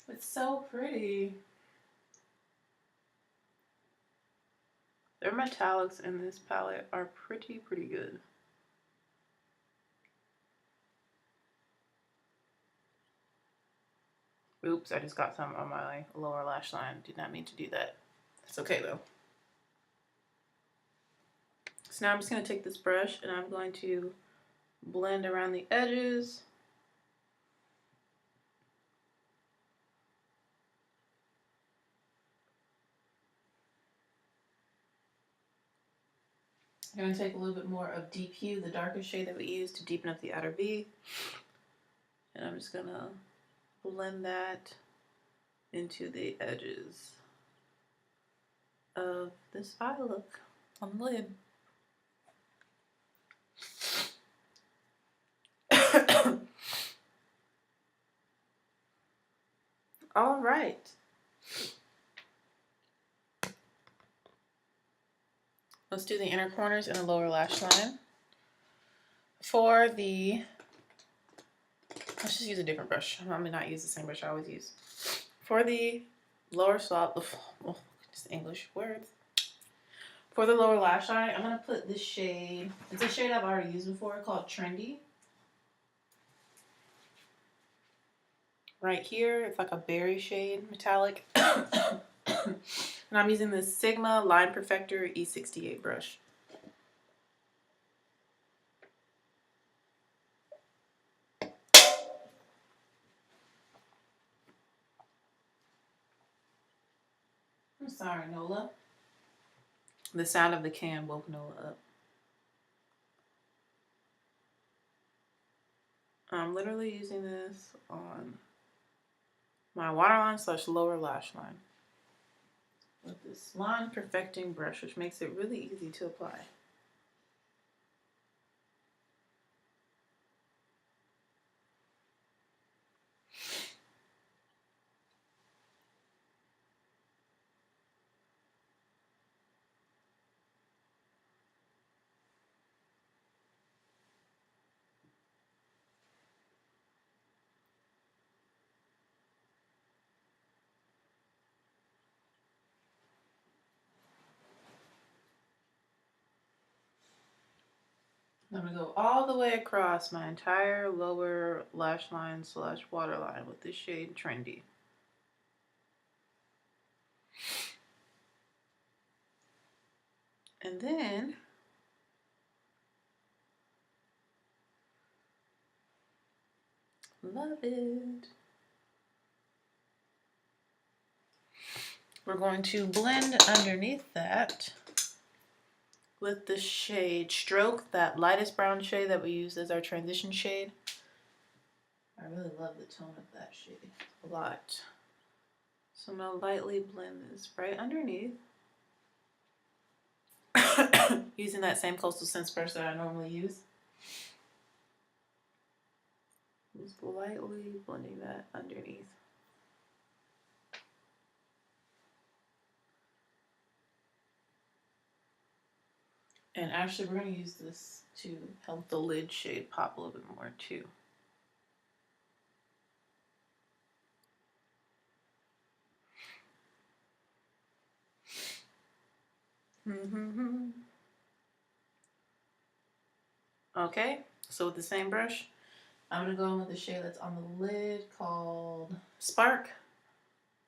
It's so pretty. Their metallics in this palette are pretty good. Oops, I just got some on my lower lash line. Did not mean to do that. It's okay though. So now I'm just going to take this brush and I'm going to blend around the edges. I'm going to take a little bit more of Deep Hue, the darkest shade that we used, to deepen up the outer V. And I'm just going to blend that into the edges of this eye look on the lid. All right. Let's do the inner corners and the lower lash line. For the, let's just use a different brush. I'm going to not use the same brush I always use. For the lower swap, oh, just English words. For the lower lash line, I'm going to put this shade. It's a shade I've already used before called Trendy. Right here, it's like a berry shade, metallic. And I'm using this Sigma Line Perfector E68 brush. I'm sorry, Nola. The sound of the can woke Nola up. I'm literally using this on my waterline / lower lash line. with this line perfecting brush, which makes it really easy to apply. I'm going to go all the way across my entire lower lash line / waterline with this shade Trendy. And then love it. We're going to blend underneath that with the shade Stroke, that lightest brown shade that we use as our transition shade. I really love the tone of that shade a lot. So I'm going to lightly blend this right underneath. Using that same Coastal Scents brush that I normally use. Just lightly blending that underneath. And actually, we're going to use this to help the lid shade pop a little bit more too. Okay, so with the same brush, I'm going to go in with the shade that's on the lid called Spark.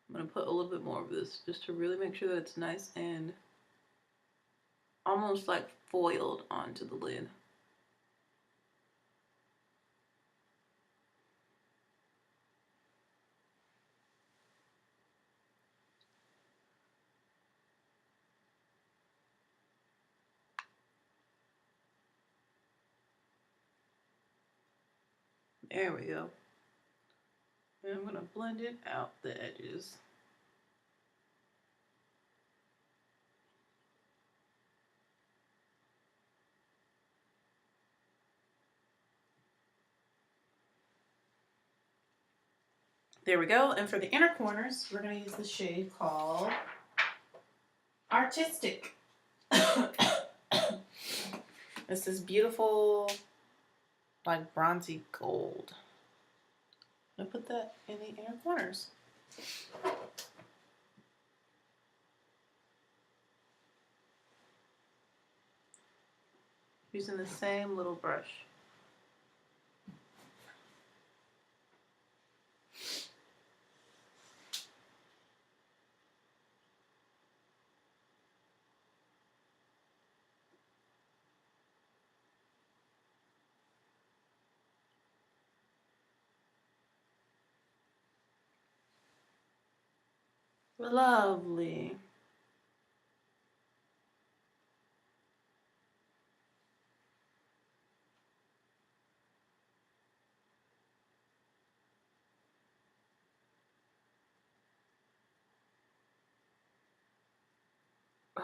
I'm going to put a little bit more of this just to really make sure that it's nice and almost like foiled onto the lid. There we go. And I'm going to blend it out the edges. There we go. And for the inner corners, we're going to use the shade called Artistic. It's this beautiful, like bronzy gold. I'm going to put that in the inner corners. Using the same little brush. Lovely.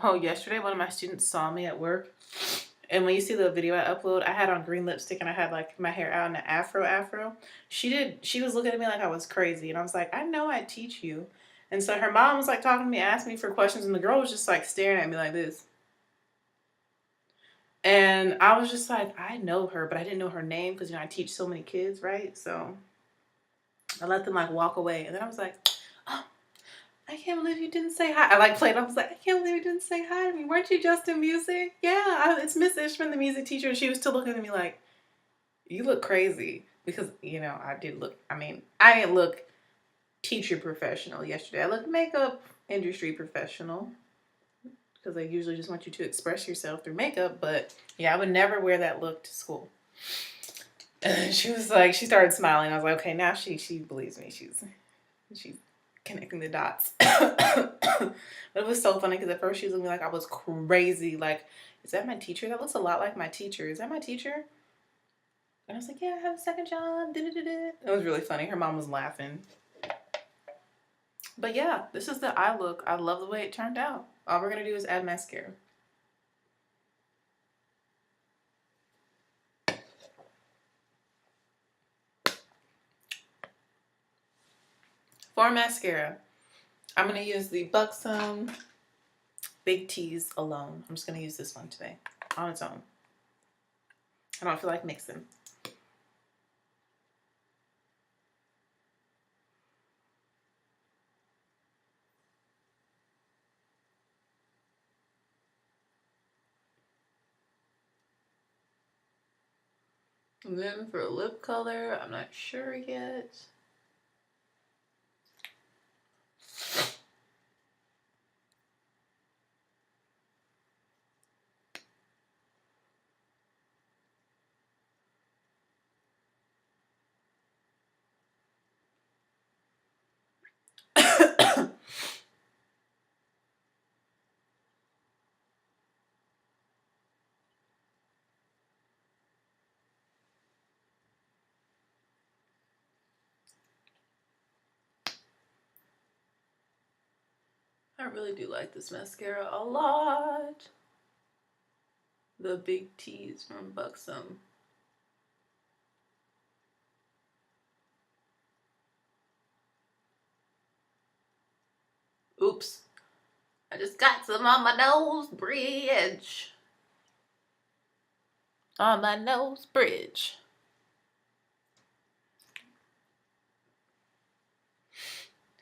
Oh, yesterday one of my students saw me at work, and when you see the video I upload, I had on green lipstick and I had like my hair out in an afro. She was looking at me like I was crazy, and I was like, I know I teach you. And so her mom was like talking to me, asked me for questions, and the girl was just like staring at me like this. And I was just like, I know her, but I didn't know her name because, you know, I teach so many kids, right? So I let them like walk away, and then I was like, oh, I can't believe you didn't say hi. I like played. I was like, I can't believe you didn't say hi to me. Weren't you just in music? Yeah, it's Miss Ishman, the music teacher. And she was still looking at me like, you look crazy. Because, you know, I didn't look teacher professional yesterday. I looked makeup industry professional. Because they usually just want you to express yourself through makeup. But yeah, I would never wear that look to school. And she was like, she started smiling. I was like, okay, now she believes me. She's connecting the dots. But it was so funny because at first she was looking like I was crazy. Like, is that my teacher? That looks a lot like my teacher. Is that my teacher? And I was like, yeah, I have a second job. It was really funny. Her mom was laughing. But yeah, this is the eye look. I love the way it turned out. All we're going to do is add mascara. For mascara, I'm going to use the Buxom Big T's alone. I'm just going to use this one today on its own. I don't feel like mixing. And then for lip color, I'm not sure yet. I really do like this mascara a lot. The Big T's from Buxom. Oops. I just got some on my nose bridge. On my nose bridge.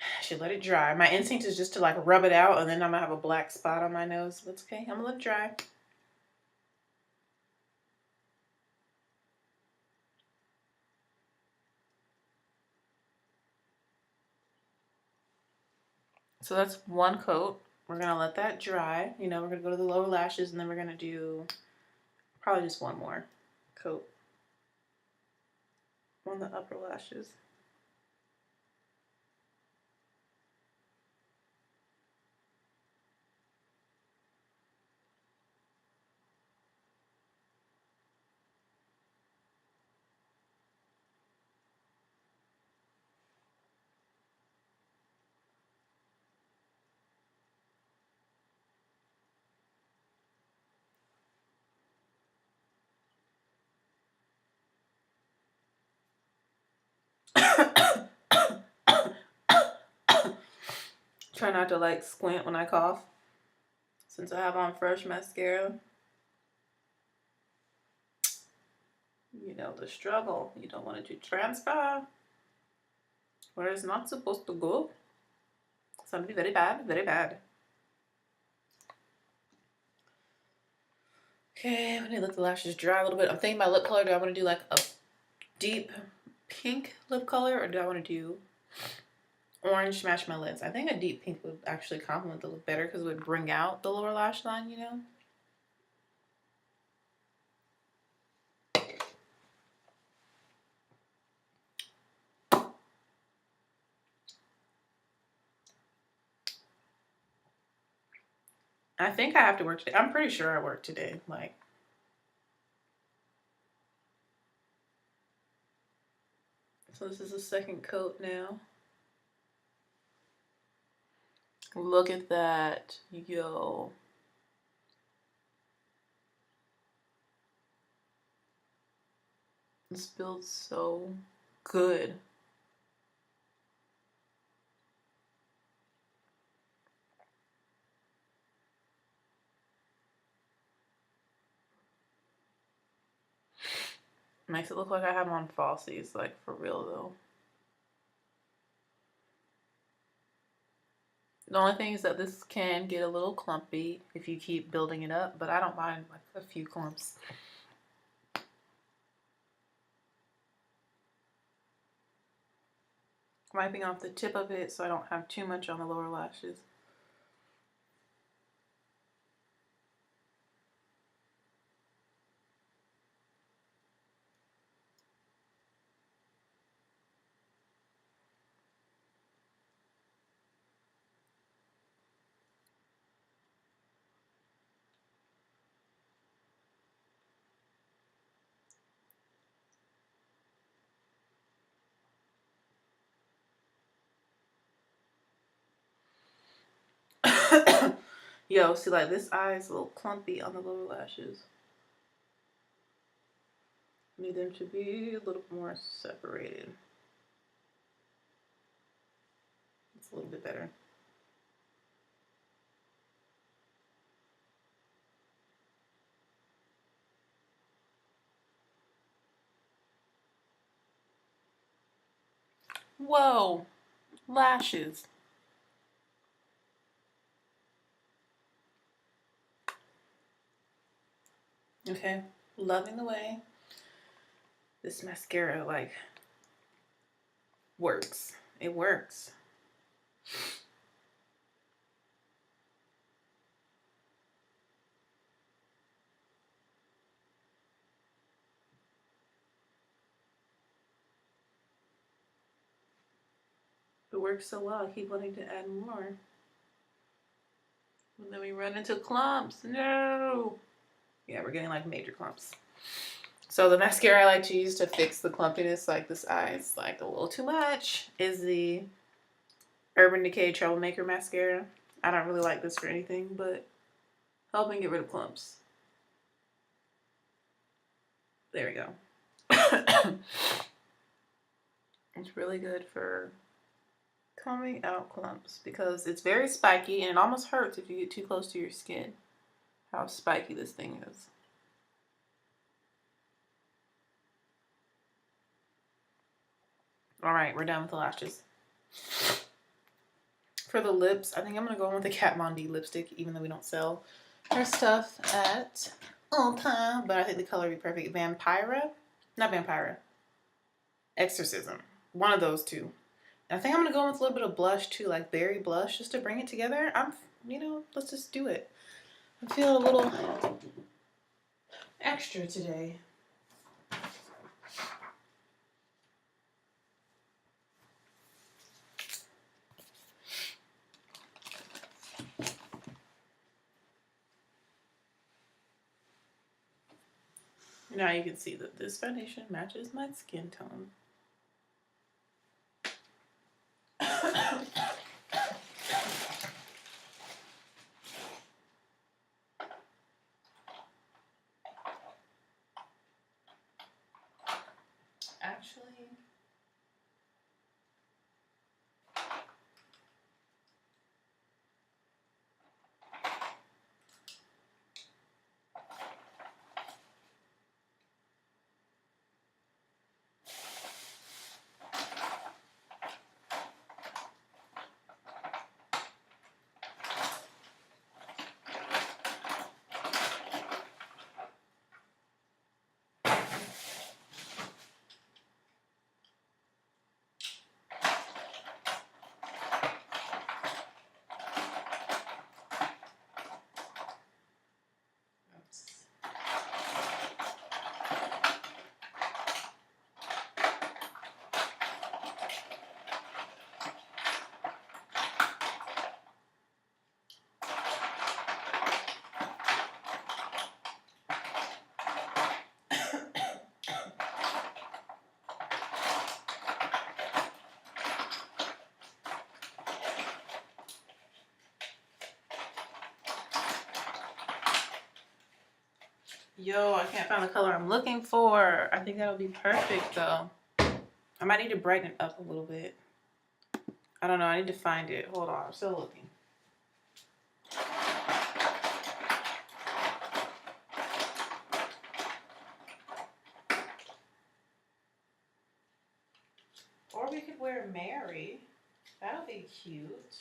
I should let it dry. My instinct is just to like rub it out and then I'm gonna have a black spot on my nose. That's okay. I'm gonna let it dry. So that's one coat. We're gonna let that dry. You know, we're gonna go to the lower lashes and then we're gonna do probably just one more coat on the upper lashes. Try not to like squint when I cough since I have on fresh mascara. You know the struggle. You don't want it to transfer where it's not supposed to go. It's gonna be very bad, very bad. Okay, I'm gonna let the lashes dry a little bit. I'm thinking my lip color. Do I want to do like a deep pink lip color or do I want to do orange match my lids? I think a deep pink would actually complement the look better because it would bring out the lower lash line, you know? I think I have to work today. I'm pretty sure I work today. Like, so this is the second coat now. Look at that. Yo. This feels so good. Makes it look like I have on falsies, like for real though. The only thing is that this can get a little clumpy if you keep building it up, but I don't mind like a few clumps. Wiping off the tip of it so I don't have too much on the lower lashes. Yo, see, like, this eye is a little clumpy on the lower lashes. Need them to be a little more separated. It's a little bit better. Whoa, lashes. Okay, loving the way this mascara, like, works. It works. It works so well, I keep wanting to add more. And then we run into clumps. No! Yeah, we're getting like major clumps. So the mascara I like to use to fix the clumpiness, like this eye is like a little too much, is the Urban Decay Troublemaker mascara. I don't really like this for anything, but helping get rid of clumps. There we go. It's really good for combing out clumps because it's very spiky and it almost hurts if you get too close to your skin. How spiky this thing is. All right, we're done with the lashes. For the lips, I think I'm gonna go in with the Kat Von D lipstick, even though we don't sell her stuff at Ulta, but I think the color would be perfect. Vampira? Not Vampira. Exorcism. One of those two. And I think I'm gonna go in with a little bit of blush too, like berry blush, just to bring it together. Let's just do it. I feel a little extra today. Now you can see that this foundation matches my skin tone. Actually, yo, I can't find the color I'm looking for. I think that'll be perfect though. I might need to brighten it up a little bit. I don't know, I need to find it. Hold on, I'm still looking. Or we could wear Mary. That'll be cute.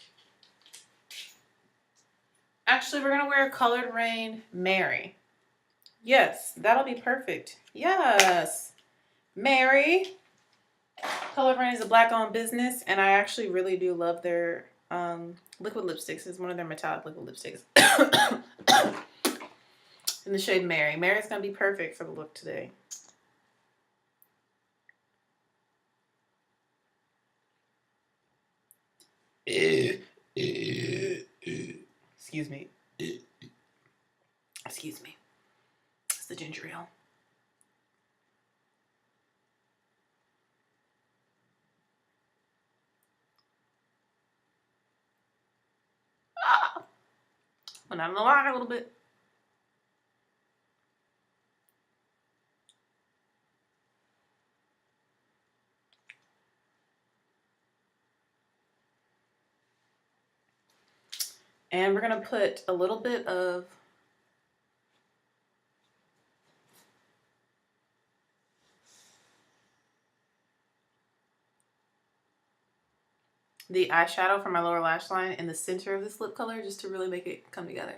Actually, we're gonna wear Colored Rain Mary. Yes, that'll be perfect. Yes. Mary. Colored Rain is a black-owned business, and I actually really do love their liquid lipsticks. It's one of their metallic liquid lipsticks. In the shade Mary. Mary's going to be perfect for the look today. Excuse me. Excuse me. It's the ginger ale. Went out of the line a little bit. And we're going to put a little bit of the eyeshadow from my lower lash line in the center of this lip color just to really make it come together.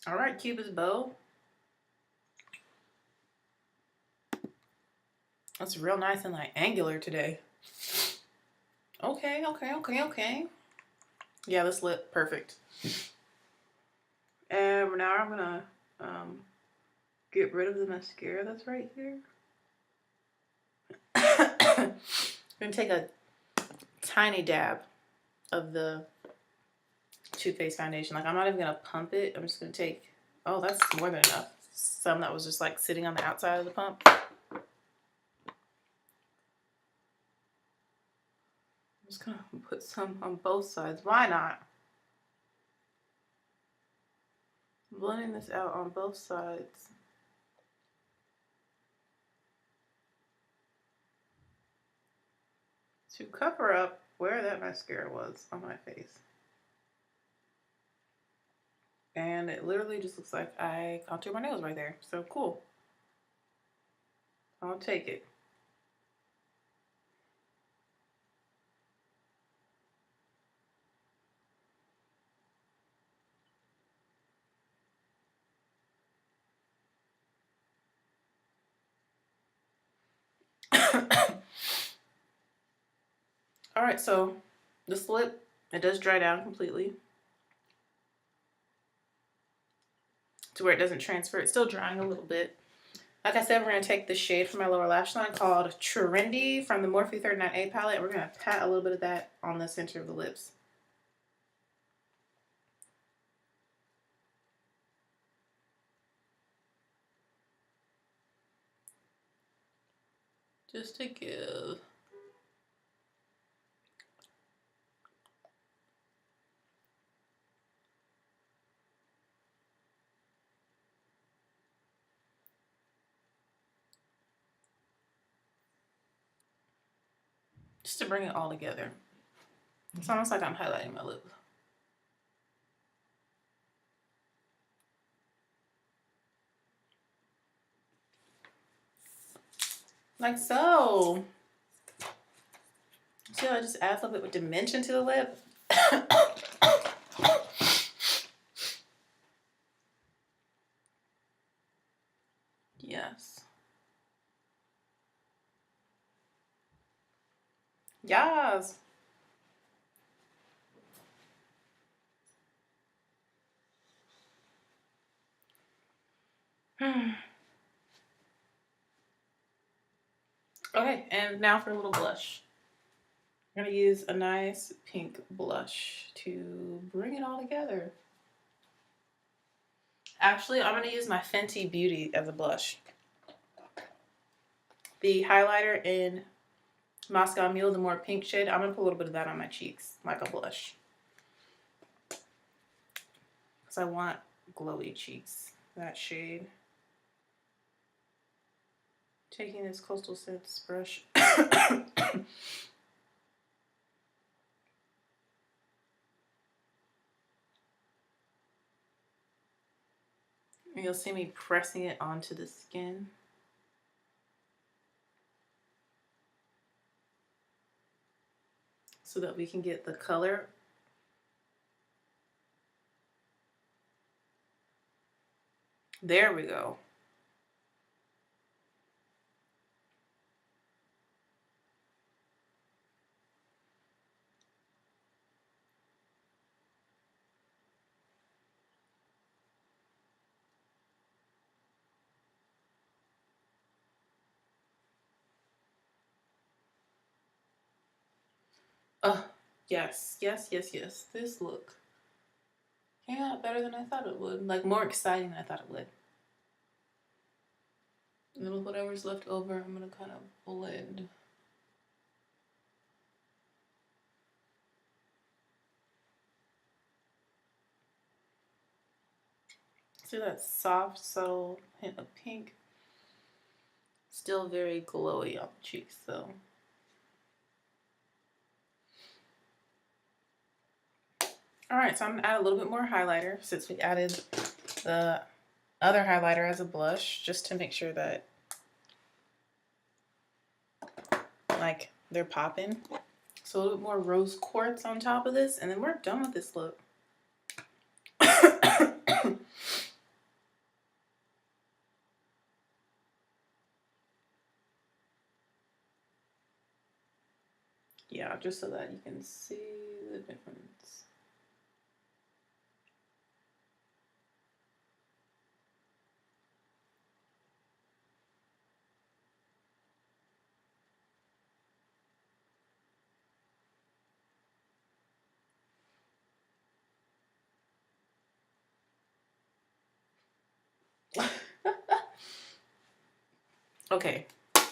All right, Cupid's bow. That's real nice and like angular today. Okay. Yeah, this lip, perfect. And now I'm gonna get rid of the mascara that's right here. I'm gonna take a tiny dab of the Too Faced foundation. Like, I'm not even gonna pump it. I'm just gonna take, oh, that's more than enough. Some that was just like sitting on the outside of the pump. I'm just gonna put some on both sides. Why not? Blending this out on both sides. To cover up where that mascara was on my face. And it literally just looks like I contoured my nails right there. So cool. I'll take it. All right, so this lip, it does dry down completely to where it doesn't transfer. It's still drying a little bit. Like I said, we're going to take the shade from my lower lash line called Trendy from the Morphe 39A palette. We're going to pat a little bit of that on the center of the lips. Just to give just to bring it all together. It's almost like I'm highlighting my lip. Like so. See how I just add a little bit with dimension to the lip? Yes. Yes. Okay, and now for a little blush. I'm going to use a nice pink blush to bring it all together. Actually, I'm going to use my Fenty Beauty as a blush. The highlighter in Moscow Mule, the more pink shade, I'm going to put a little bit of that on my cheeks, like a blush. Because I want glowy cheeks, that shade. Taking this Coastal Scents brush. And you'll see me pressing it onto the skin. So that we can get the color. There we go. Oh, yes, yes, yes, yes. This look came out better than I thought it would. Like, more exciting than I thought it would. And then with whatever's left over, I'm going to kind of blend. See that soft, subtle hint of pink? Still very glowy on the cheeks, though. Alright, so I'm going to add a little bit more highlighter since we added the other highlighter as a blush, just to make sure that, like, they're popping. So a little bit more rose quartz on top of this, and then we're done with this look. Yeah, just so that you can see the difference. Okay,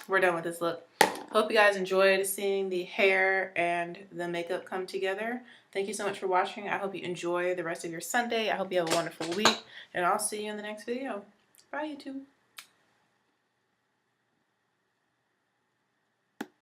we're done with this look. Hope you guys enjoyed seeing the hair and the makeup come together. Thank you so much for watching. I hope you enjoy the rest of your Sunday. I hope you have a wonderful week, and I'll see you in the next video. Bye, YouTube.